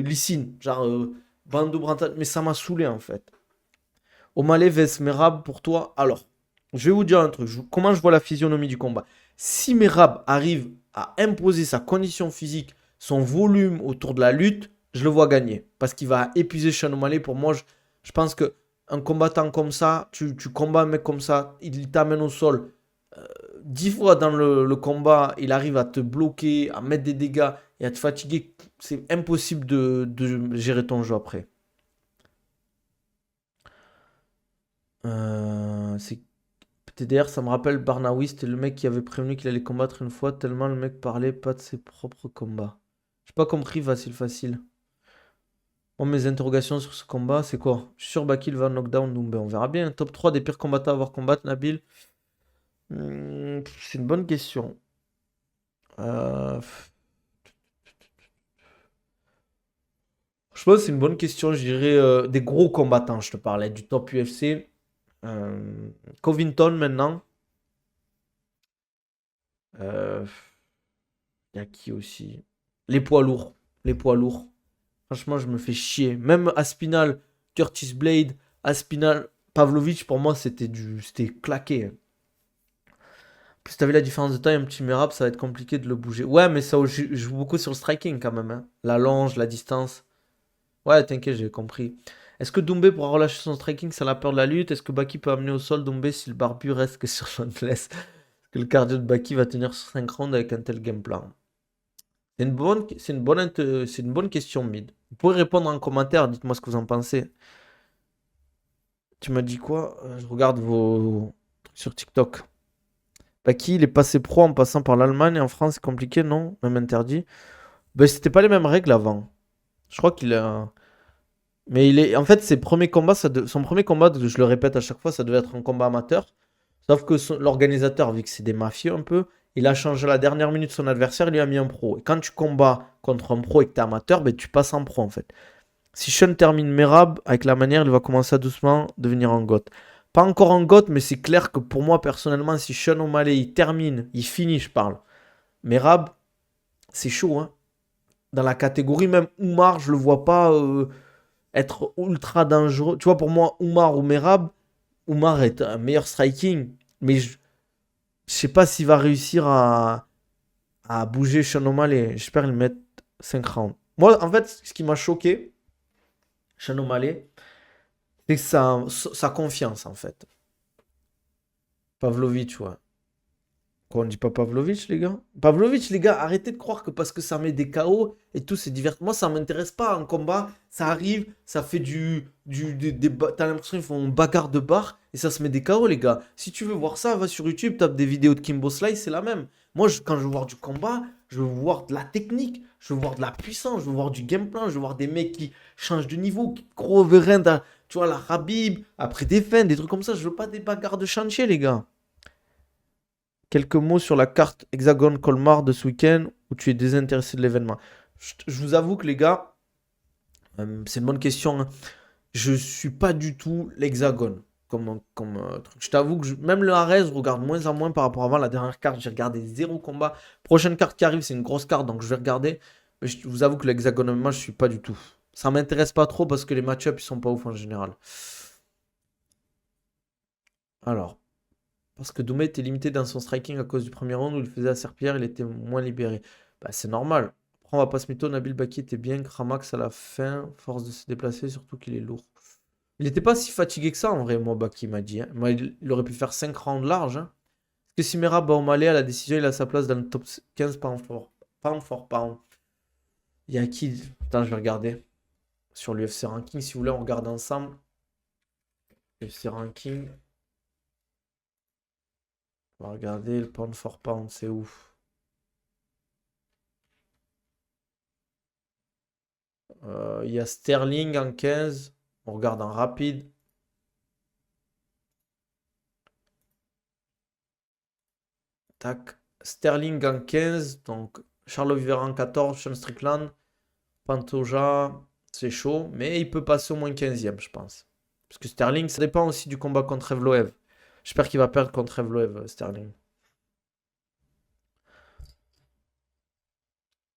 Lee genre Bando Brantal. Mais ça m'a saoulé en fait. O'Malley vs Merab pour toi. Alors, je vais vous dire un truc. Comment je vois la physionomie du combat. Si Merab arrive à imposer sa condition physique, son volume autour de la lutte, je le vois gagner. Parce qu'il va épuiser Sean O'Malley. Pour moi, je pense que un combattant comme ça, tu combats un mec comme ça, il t'amène au sol. 10 fois dans le combat, il arrive à te bloquer, à mettre des dégâts et à te fatiguer. C'est impossible de gérer ton jeu après. C'est TDR, ça me rappelle Barnaoui, c'était le mec qui avait prévenu qu'il allait combattre une fois, tellement le mec parlait pas de ses propres combats. J'ai pas compris, facile. Bon, mes interrogations sur ce combat, c'est quoi? Je suis sûr Bakil va knockdown Doumbé. On verra bien. Top 3 des pires combattants à avoir combattre, Nabil. C'est une bonne question. Euh, Je pense que c'est une bonne question. Je dirais des gros combattants, je te parlais, du top UFC. Euh, Covington maintenant. Euh, Il y a qui aussi? Les poids lourds. Les poids lourds. Franchement, je me fais chier. Même Aspinal, Curtis Blade, Aspinal, Pavlovich, pour moi, c'était claqué, hein. En plus, t'as vu la différence de taille, un petit Merab, ça va être compliqué de le bouger. Ouais, mais ça joue beaucoup sur le striking quand même, hein. La longe, la distance. Ouais, t'inquiète, j'ai compris. Est-ce que Doumbé pourra relâcher son striking sans la peur de la lutte? Est-ce que Baki peut amener au sol Doumbé si le barbu reste que sur Londres? Est-ce que le cardio de Baki va tenir sur 5 rounds avec un tel game plan? C'est une bonne question, Mid. Vous pouvez répondre en commentaire, dites-moi ce que vous en pensez. Tu m'as dit quoi? Je regarde vos trucs sur TikTok. Baki, il est passé pro en passant par l'Allemagne. En France, c'est compliqué, non? Même interdit. Ben, c'était pas les mêmes règles avant. Je crois qu'il a. Mais il est. En fait, son premier combat, je le répète à chaque fois, ça devait être un combat amateur. Sauf que l'organisateur, vu que c'est des mafieux un peu, il a changé à la dernière minute son adversaire, il lui a mis un pro. Et quand tu combats contre un pro et que t'es amateur, ben, tu passes en pro en fait. Si Sean termine Merab, avec la manière, il va commencer à doucement devenir un GOAT. Pas encore un GOAT, mais c'est clair que pour moi, personnellement, si Sean O'Malley, il termine, il finit, je parle. Merab, c'est chaud, hein. Dans la catégorie, même Oumar, je le vois pas être ultra dangereux. Tu vois, pour moi, Oumar ou Merab, Oumar est un meilleur striking, mais je sais pas s'il va réussir à bouger Sean O'Malley. J'espère qu'il met 5 rounds. Moi, en fait, ce qui m'a choqué, Sean O'Malley, c'est que sa confiance, en fait. Pavlovich, ouais. Quoi, on dit pas Pavlovich, les gars? Pavlovich, les gars, arrêtez de croire que parce que ça met des KO et tout, c'est divers. Moi, ça m'intéresse pas un combat. Ça arrive, ça fait t'as l'impression qu'ils font une bagarre de bar et ça se met des KO, les gars. Si tu veux voir ça, va sur YouTube, tape des vidéos de Kimbo Slice, c'est la même. Moi, quand je veux voir du combat, je veux voir de la technique, je veux voir de la puissance, je veux voir du game plan, je veux voir des mecs qui changent de niveau, qui gros overhand, tu vois, la Habib, après des feintes, des trucs comme ça. Je veux pas des bagarres de chantier, les gars. Quelques mots sur la carte Hexagone Colmar de ce week-end où tu es désintéressé de l'événement. Je vous avoue que les gars, c'est une bonne question, hein. Je suis pas du tout l'Hexagone comme truc. Je t'avoue que même le Ares, je regarde moins en moins par rapport à avant. La dernière carte, j'ai regardé zéro combat. Prochaine carte qui arrive, c'est une grosse carte, donc je vais regarder. Mais je vous avoue que l'Hexagone MMA, je suis pas du tout. Ça m'intéresse pas trop parce que les match-ups, ils sont pas ouf en général. Alors, Parce que Doumbé était limité dans son striking à cause du premier round où il faisait la serpillière, il était moins libéré. Bah, c'est normal. Après, on va pas se mytho, Nabil Baki était bien, Kramax à la fin, force de se déplacer, surtout qu'il est lourd. Il n'était pas si fatigué que ça, en vrai, moi, Baki m'a dit, hein. Moi, il aurait pu faire 5 rounds larges, hein. Est-ce que si Merab bat O'Malley à la décision, il a sa place dans le top 15 pound for pound? Il y a qui? Attends, je vais regarder sur l'UFC Ranking. Si vous voulez, on regarde ensemble. UFC Ranking. On va regarder le pound for pound, c'est ouf. Il y a Sterling en 15. On regarde en rapide. Tac. Sterling en 15. Donc, Charles Oliveira en 14. Sean Strickland. Pantoja. C'est chaud. Mais il peut passer au moins 15e, je pense. Parce que Sterling, ça dépend aussi du combat contre Evloev. J'espère qu'il va perdre contre Evloev, Sterling.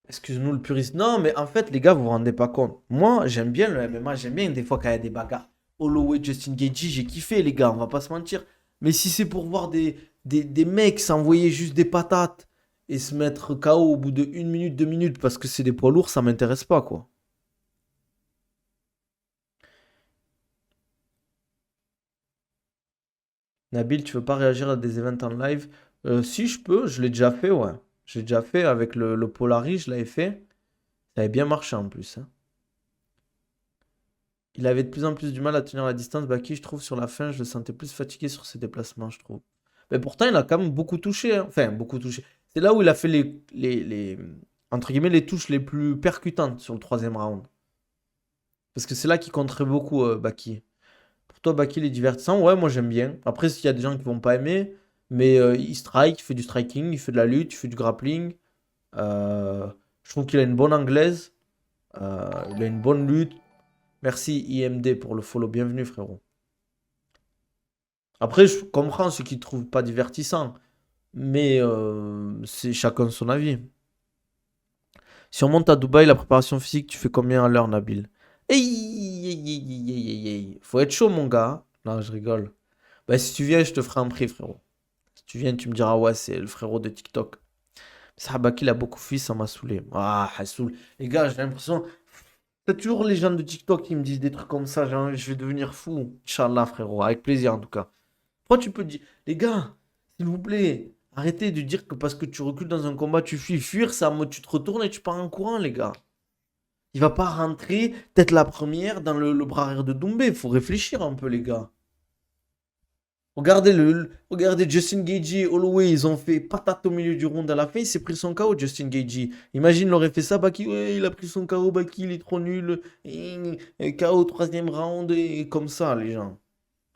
Excuse-nous le puriste. Non, mais en fait, les gars, vous vous rendez pas compte. Moi, j'aime bien le MMA. J'aime bien des fois quand il y a des bagarres. Holloway, Justin Gaethje, j'ai kiffé, les gars. On va pas se mentir. Mais si c'est pour voir des mecs s'envoyer juste des patates et se mettre KO au bout de 1 minute, 2 minutes parce que c'est des poids lourds, ça m'intéresse pas, quoi. Nabil, tu veux pas réagir à des events en live? Si je peux, je l'ai déjà fait, ouais. Je l'ai déjà fait avec le Polaris, je l'avais fait. Ça avait bien marché en plus, hein. Il avait de plus en plus du mal à tenir la distance. Baki, je trouve, sur la fin, je le sentais plus fatigué sur ses déplacements, je trouve. Mais pourtant, il a quand même beaucoup touché, hein. Enfin, beaucoup touché. C'est là où il a fait entre guillemets, les touches les plus percutantes sur le troisième round. Parce que c'est là qu'il compterait beaucoup, Baki. Pour toi, Baki, il est divertissant. Ouais, moi, j'aime bien. Après, s'il y a des gens qui vont pas aimer, mais il strike, il fait du striking, il fait de la lutte, il fait du grappling. Euh, je trouve qu'il a une bonne anglaise. Il a une bonne lutte. Merci IMD pour le follow. Bienvenue, frérot. Après, je comprends ceux qui ne trouvent pas divertissant, mais c'est chacun son avis. Si on monte à Dubaï, la préparation physique, tu fais combien à l'heure, Nabil? Faut être chaud, mon gars. Non, je rigole. Bah, si tu viens, je te ferai un prix, frérot. Si tu viens, tu me diras, ouais, c'est le frérot de TikTok. Sahabaki, il a beaucoup fui, ça m'a saoulé. Ah, ça saoule. Les gars, j'ai l'impression. C'est toujours les gens de TikTok qui me disent des trucs comme ça. Genre, je vais devenir fou. Inch'Allah, frérot. Avec plaisir, en tout cas. Pourquoi tu peux dire, les gars, s'il vous plaît, arrêtez de dire que parce que tu recules dans un combat, tu fuis. Fuir, c'est en mode tu te retournes et tu pars en courant, les gars. Il va pas rentrer, tête la première, dans le bras arrière de Doumbé. Il faut réfléchir un peu, les gars. Regardez Justin Gaethje, Holloway, ils ont fait patate au milieu du round à la fin, il s'est pris son KO, Justin Gaethje. Imagine, il aurait fait ça, Baki, ouais, il a pris son KO, Baki, il est trop nul. KO troisième round, et comme ça, les gens.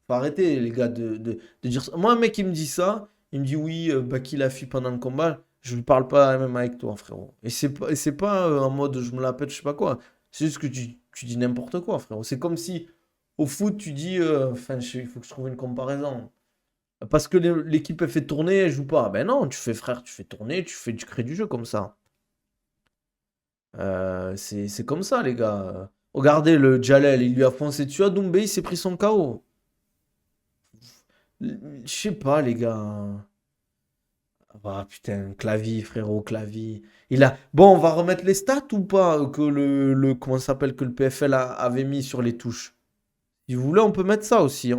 Faut arrêter, les gars, de dire ça. Moi, un mec qui me dit ça, il me dit oui, Baki l'a fui pendant le combat. Je ne parle pas même avec toi, frérot. Et c'est pas en mode je me la pète, je sais pas quoi. C'est juste que tu dis n'importe quoi, frérot. C'est comme si au foot, tu dis enfin, il faut que je trouve une comparaison. Parce que l'équipe elle fait tourner, elle joue pas. Ben non, tu fais frère, tu fais tourner, tu crées du jeu comme ça. C'est comme ça, les gars. Regardez le Jalel, il lui a foncé dessus à Doumbé, il s'est pris son KO. Je sais pas, les gars. Ah putain, clavier, frérot, clavier. Il a. Bon, on va remettre les stats ou pas que comment ça s'appelle que le PFL avait mis sur les touches. Si vous voulez, on peut mettre ça aussi.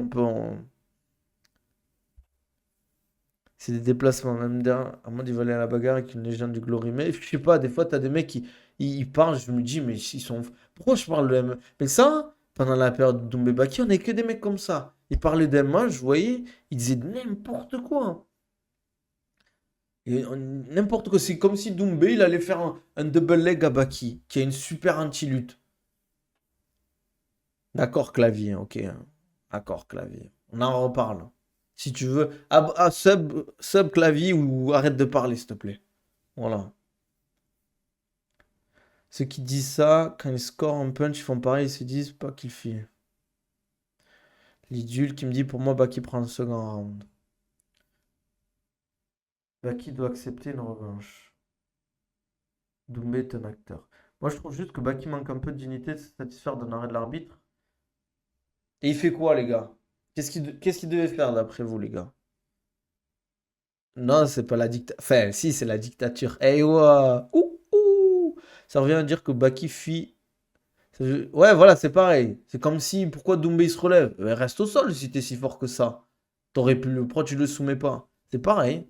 C'est des déplacements. Même à moins d'y aller à la bagarre avec une légende du Glory. Mais je sais pas, des fois, t'as des mecs qui ils parlent. Je me dis, mais ils sont. Pourquoi je parle de M? Mais ça, pendant la période de Doumbé Baki, on est que des mecs comme ça. Ils parlaient d'MA, je voyais, ils disaient n'importe quoi. N'importe quoi. C'est comme si Doumbé, il allait faire un double leg à Baki, qui a une super anti-lutte. D'accord, clavier, ok, hein. D'accord, clavier. On en reparle. Si tu veux. Sub clavier ou arrête de parler, s'il te plaît. Voilà. Ceux qui disent ça, quand ils scorent un punch, ils font pareil, ils se disent pas qu'il fait. L'idule qui me dit pour moi, Baki prend le second round. Baki doit accepter une revanche. Doumbé est un acteur. Moi, je trouve juste que Baki manque un peu de dignité de se satisfaire d'un arrêt de l'arbitre. Et il fait quoi, les gars? Qu'est-ce qu'il devait faire d'après vous, les gars? Non, c'est pas la dictature. Enfin, si, c'est la dictature. Eh ouais. Ouh, ouh. Ça revient à dire que Baki fuit. Ouais, voilà, c'est pareil. C'est comme si, pourquoi Doumbé il se relève? Reste au sol si t'es si fort que ça. T'aurais pu le. Pourquoi tu le soumets pas? C'est pareil.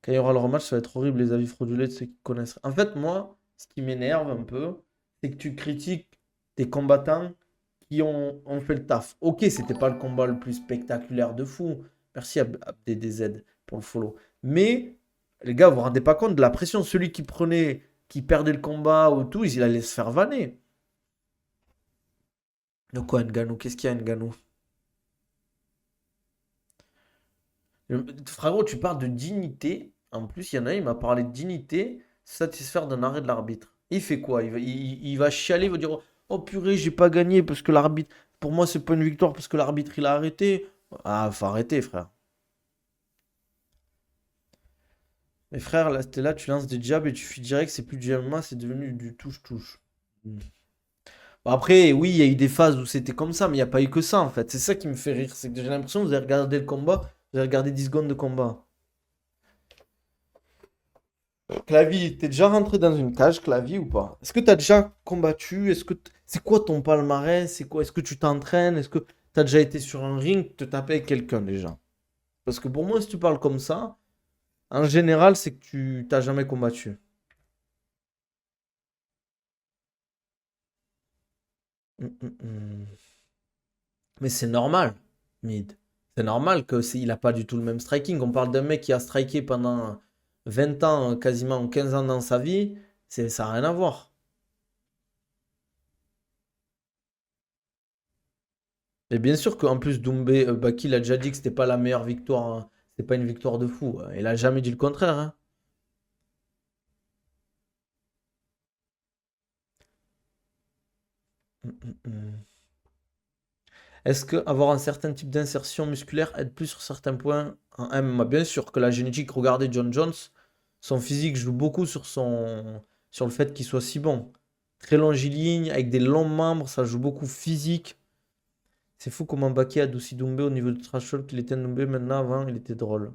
Quand il y aura le rematch, ça va être horrible, les avis frauduleux de ceux qui connaissent. En fait, moi, ce qui m'énerve un peu, c'est que tu critiques des combattants qui ont fait le taf. Ok, c'était pas le combat le plus spectaculaire de fou. Merci à BDZ pour le follow. Mais, les gars, vous vous rendez pas compte de la pression. Celui qui prenait, qui perdait le combat ou tout, il allait se faire vanner. De quoi, Ngannou? Qu'est-ce qu'il y a, Ngannou? Frérot, tu parles de dignité. En plus, il y en a un, il m'a parlé de dignité, satisfaire d'un arrêt de l'arbitre. Il fait quoi? Il va chialer, il va dire, oh purée, j'ai pas gagné parce que l'arbitre. Pour moi, c'est pas une victoire parce que l'arbitre il a arrêté. Ah, faut arrêter, frère. Mais frère, là, t'es là, tu lances des jabs et tu fuis direct, c'est plus du MMA, c'est devenu du touche-touche. Hmm. Bon, après, oui, il y a eu des phases où c'était comme ça, mais il n'y a pas eu que ça en fait. C'est ça qui me fait rire. C'est que j'ai l'impression que vous avez regardé le combat, vous avez regardé 10 secondes de combat. Clavi, t'es déjà rentré dans une cage, Clavi, ou pas? Est-ce que t'as déjà combattu? C'est quoi ton palmarès? C'est quoi? Est-ce que tu t'entraînes? Est-ce que t'as déjà été sur un ring te taper avec quelqu'un déjà? Parce que pour moi, si tu parles comme ça, en général, c'est que tu t'as jamais combattu. Hum. Mais c'est normal, Mid. C'est normal que il a pas du tout le même striking. On parle d'un mec qui a striké pendant 20 ans, quasiment 15 ans dans sa vie. Ça n'a rien à voir. Et bien sûr qu'en plus, Doumbé, Baki l'a déjà dit que c'était pas la meilleure victoire, hein. C'était pas une victoire de fou. Il a jamais dit le contraire, hein. Hum, hum, hum. Est-ce que avoir un certain type d'insertion musculaire aide plus sur certains points en MMA? Bien sûr que la génétique, regardez John Jones, son physique joue beaucoup sur le fait qu'il soit si bon. Très longiligne, avec des longs membres, ça joue beaucoup physique. C'est fou comment Baki a adouci Doumbé au niveau du trash talk qu'il était Doumbé maintenant, avant il était drôle.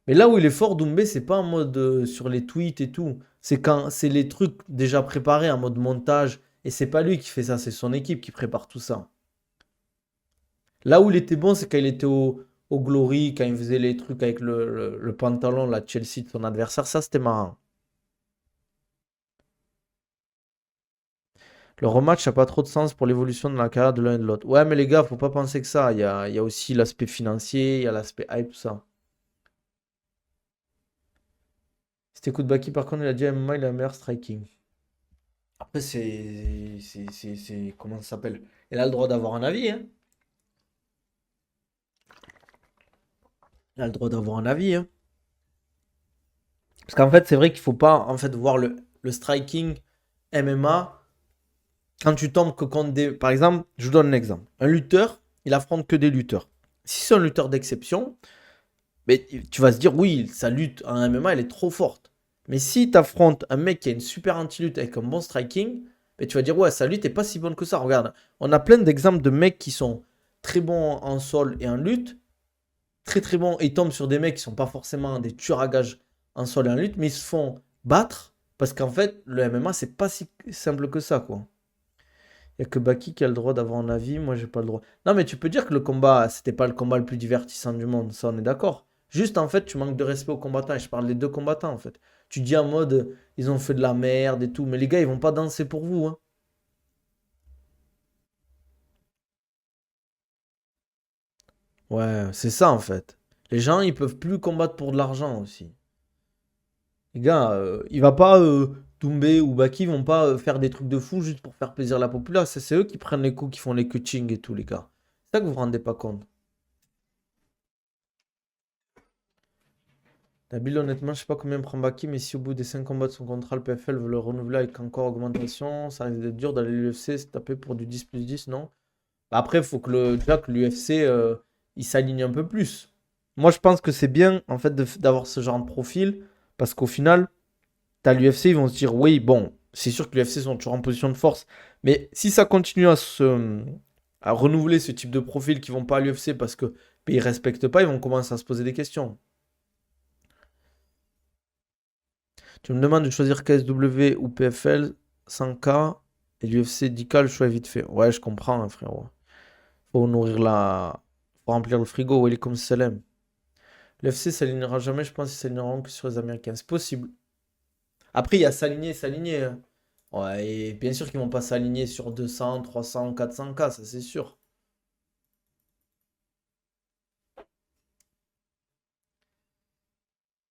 Mais là où il est fort, Doumbé, c'est pas en mode sur les tweets et tout. C'est quand c'est les trucs déjà préparés en mode montage. Et c'est pas lui qui fait ça, c'est son équipe qui prépare tout ça. Là où il était bon, c'est quand il était au Glory, quand il faisait les trucs avec le pantalon, la Chelsea de son adversaire. Ça, c'était marrant. Le rematch n'a pas trop de sens pour l'évolution de la carrière de l'un et de l'autre. Ouais, mais les gars, faut pas penser que ça. Il y a aussi l'aspect financier, il y a l'aspect hype, tout ça. Si t'écoutes Baki, par contre, il a dit MMA, il a un meilleur striking. Après, comment ça s'appelle? Il a le droit d'avoir un avis, hein. Il a le droit d'avoir un avis, hein. Parce qu'en fait, c'est vrai qu'il faut pas en fait voir le striking MMA quand tu tombes que contre des. Par exemple, je vous donne un exemple. Un lutteur, il affronte que des lutteurs. Si c'est un lutteur d'exception, mais tu vas se dire oui, sa lutte en MMA, elle est trop forte. Mais si tu affrontes un mec qui a une super anti-lutte avec un bon striking, mais tu vas dire ouais, sa lutte est pas si bonne que ça. Regarde, on a plein d'exemples de mecs qui sont très bons en sol et en lutte, très très bons, et ils tombent sur des mecs qui sont pas forcément des tueurs à gages en sol et en lutte, mais ils se font battre parce qu'en fait, le MMA, c'est pas si simple que ça, quoi. Il y a que Baki qui a le droit d'avoir un avis, moi j'ai pas le droit. Non, mais tu peux dire que le combat, c'était pas le combat le plus divertissant du monde, ça on est d'accord. Juste en fait, tu manques de respect aux combattants, et je parle des deux combattants en fait. Tu dis en mode, ils ont fait de la merde et tout, mais les gars, ils vont pas danser pour vous, hein. Ouais, c'est ça en fait. Les gens, ils peuvent plus combattre pour de l'argent aussi. Les gars, il va pas Doumbé ou Baki vont pas faire des trucs de fou juste pour faire plaisir à la populace. C'est eux qui prennent les coups, qui font les coachings et tout, les gars. C'est ça que vous vous rendez pas compte. Nabil, honnêtement, je sais pas combien prend Baki, mais si au bout des 5 combats de son contrat, le PFL veut le renouveler avec encore augmentation, ça risque d'être dur d'aller à l'UFC, se taper pour du 10 plus 10, non? Bah après, il faut que déjà que l'UFC il s'aligne un peu plus. Moi, je pense que c'est bien en fait d'avoir ce genre de profil parce qu'au final, t'as l'UFC, ils vont se dire oui, bon, c'est sûr que l'UFC sont toujours en position de force, mais si ça continue à renouveler ce type de profil qui vont pas à l'UFC parce que ils respectent pas, ils vont commencer à se poser des questions. Tu me demandes de choisir KSW ou PFL 100K et l'UFC 10K, le choix est vite fait. Ouais, je comprends, hein, frérot. Faut nourrir la. Faut remplir le frigo, welcome salam. L'UFC s'alignera jamais, je pense qu'ils s'aligneront que sur les Américains. C'est possible. Après, il y a s'aligner, s'aligner, hein. Ouais, et bien sûr qu'ils vont pas s'aligner sur 200, 300, 400K, ça c'est sûr.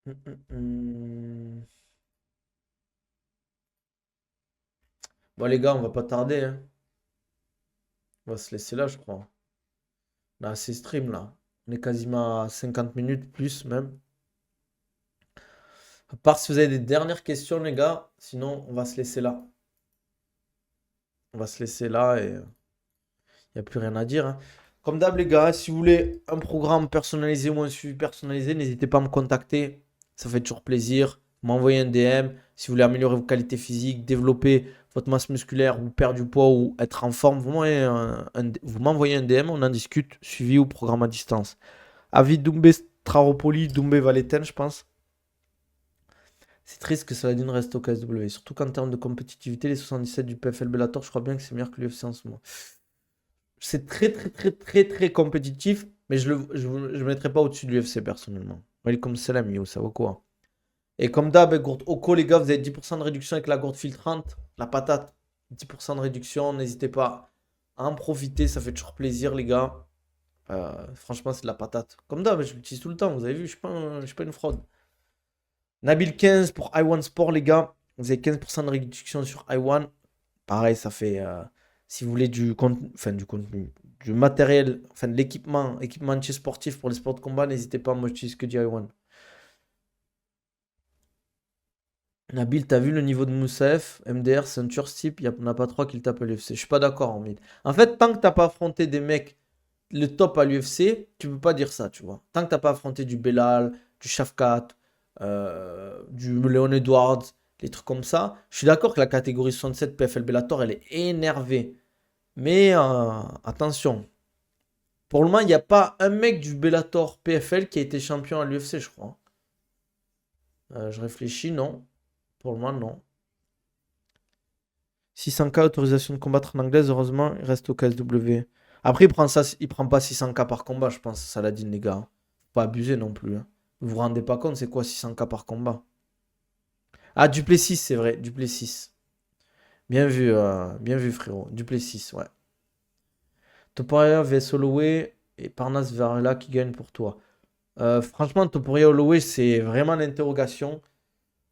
Hum, hum, hum. Bon, les gars, on va pas tarder, hein. On va se laisser là, je crois. On a assez stream là. On est quasiment à 50 minutes plus même. À part si vous avez des dernières questions, les gars. Sinon, on va se laisser là. On va se laisser là et il n'y a plus rien à dire, hein. Comme d'hab, les gars, si vous voulez un programme personnalisé ou un suivi personnalisé, n'hésitez pas à me contacter. Ça fait toujours plaisir. M'envoyer un DM. Si vous voulez améliorer vos qualités physiques, développer votre masse musculaire ou perdre du poids ou être en forme, vous m'envoyez un DM, on en discute, suivi ou programme à distance. Avis Doumbé Straropoli, Doumbé Valeten, je pense. C'est triste que Saladin reste au KSW. Surtout qu'en termes de compétitivité, les 77 du PFL Bellator, je crois bien que c'est meilleur que l'UFC en ce moment. C'est très, très, très, très, très compétitif, mais je mettrai pas au-dessus de l'UFC personnellement. Welcome salam, yo, ça vaut quoi? Et comme d'hab, gourde Oko, les gars, vous avez 10% de réduction avec la gourde filtrante, la patate. 10% de réduction, n'hésitez pas à en profiter, ça fait toujours plaisir, les gars. Franchement, c'est de la patate. Comme d'hab, je l'utilise tout le temps, vous avez vu, je suis pas une fraude. Nabil 15 pour i1 Sport, les gars. Vous avez 15% de réduction sur i1. Pareil, ça fait. Si vous voulez du contenu, enfin du contenu, du matériel, enfin de l'équipement, équipementier sportif pour les sports de combat, n'hésitez pas, moi j'utilise que du i1. Nabil, t'as vu le niveau de Moussaef, MDR, ceinture type, il n'y en a pas trois qui le tapent à l'UFC. Je suis pas d'accord en mid. En fait, tant que t'as pas affronté des mecs le top à l'UFC, tu peux pas dire ça, tu vois. Tant que t'as pas affronté du Belal, du Shafkat, du Leon Edwards, les trucs comme ça, je suis d'accord que la catégorie 67 PFL Bellator, elle est énervée. Mais attention, pour le moment, il n'y a pas un mec du Bellator PFL qui a été champion à l'UFC, je crois. Je réfléchis, non. Pour le moment, non. 600K, autorisation de combattre en anglaise, heureusement, il reste au KSW. Après, il prend pas 600K par combat, je pense, Saladin, les gars. Faut pas abuser non plus, hein. Vous vous rendez pas compte, c'est quoi 600K par combat? Ah, Duplessis, c'est vrai, Duplessis. Bien vu, frérot. Duplessis, ouais. Topuria vs Holloway et Parnas Varela qui gagne pour toi. Franchement, Topuria Holloway, c'est vraiment l'interrogation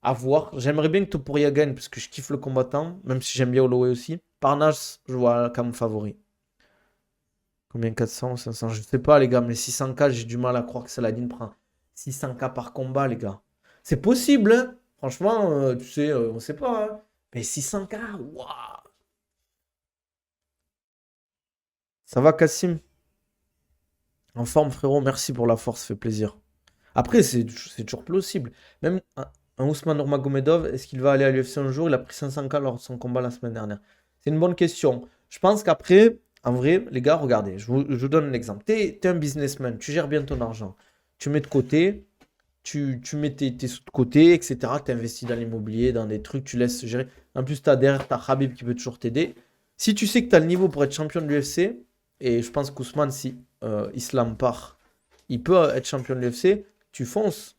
à voir. J'aimerais bien que Topuria gagne parce que je kiffe le combattant, même si j'aime bien Holloway aussi. Parnas, je vois comme favori. Combien 400, 500? Je sais pas, les gars, mais 600K, j'ai du mal à croire que Saladin prend 600K par combat, les gars. C'est possible, hein. Franchement, tu sais, on sait pas, hein. Mais 600K, waouh! Ça va, Cassim? En forme, frérot, merci pour la force, ça fait plaisir. Après, c'est toujours plausible. Même un Ousmane Nurmagomedov, est-ce qu'il va aller à l'UFC un jour? Il a pris 500K lors de son combat la semaine dernière. C'est une bonne question. Je pense qu'après, en vrai, les gars, regardez, je vous donne un exemple. Tu es un businessman, tu gères bien ton argent. Tu mets de côté, tu mets tes sous de côté, etc. Tu investis dans l'immobilier, dans des trucs, tu laisses gérer. En plus, tu as derrière ta Khabib qui peut toujours t'aider. Si tu sais que tu as le niveau pour être champion de l'UFC, et je pense qu'Ousmane, si Islam part, il peut être champion de l'UFC, tu fonces.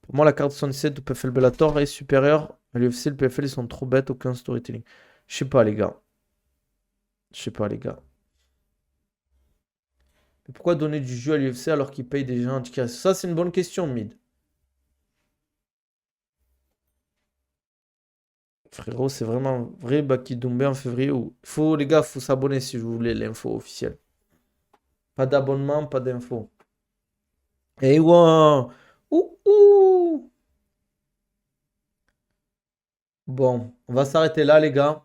Pour moi, la carte 77 du PFL Bellator est supérieure à l'UFC. Le PFL, ils sont trop bêtes, aucun storytelling. Je sais pas, les gars. Je sais pas, les gars. Mais pourquoi donner du jeu à l'UFC alors qu'ils payent des gens anti-cash? Ça, c'est une bonne question, Mid. Frérot, c'est vraiment vrai, Baki Doumbé en février. Faut, les gars, faut s'abonner si vous voulez l'info officielle. Pas d'abonnement, pas d'info. Eh ouais! Ouh, ouh. Bon, on va s'arrêter là, les gars.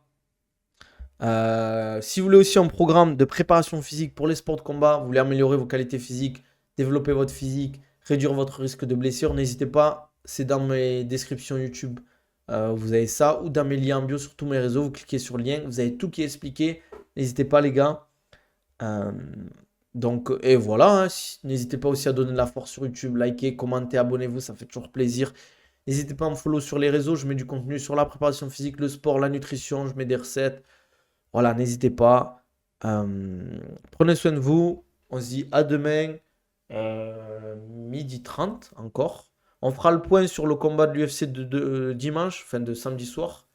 Si vous voulez aussi un programme de préparation physique pour les sports de combat, vous voulez améliorer vos qualités physiques, développer votre physique, réduire votre risque de blessure, n'hésitez pas, c'est dans mes descriptions YouTube. Vous avez ça ou dans mes liens en bio sur tous mes réseaux, vous cliquez sur le lien, vous avez tout qui est expliqué N'hésitez pas, les gars. Euh, et voilà, hein, n'hésitez pas aussi à donner de la force sur YouTube, likez, commentez, abonnez-vous, ça fait toujours plaisir. N'hésitez pas à me follow sur les réseaux, je mets du contenu sur la préparation physique, le sport, la nutrition, je mets des recettes. Voilà, n'hésitez pas. Prenez soin de vous. On se dit à demain, 12h30 encore. On fera le point sur le combat de l'UFC de dimanche, fin de samedi soir.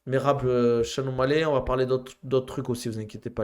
Merab Chanou Malais, on va parler d'autres trucs aussi, vous inquiétez pas.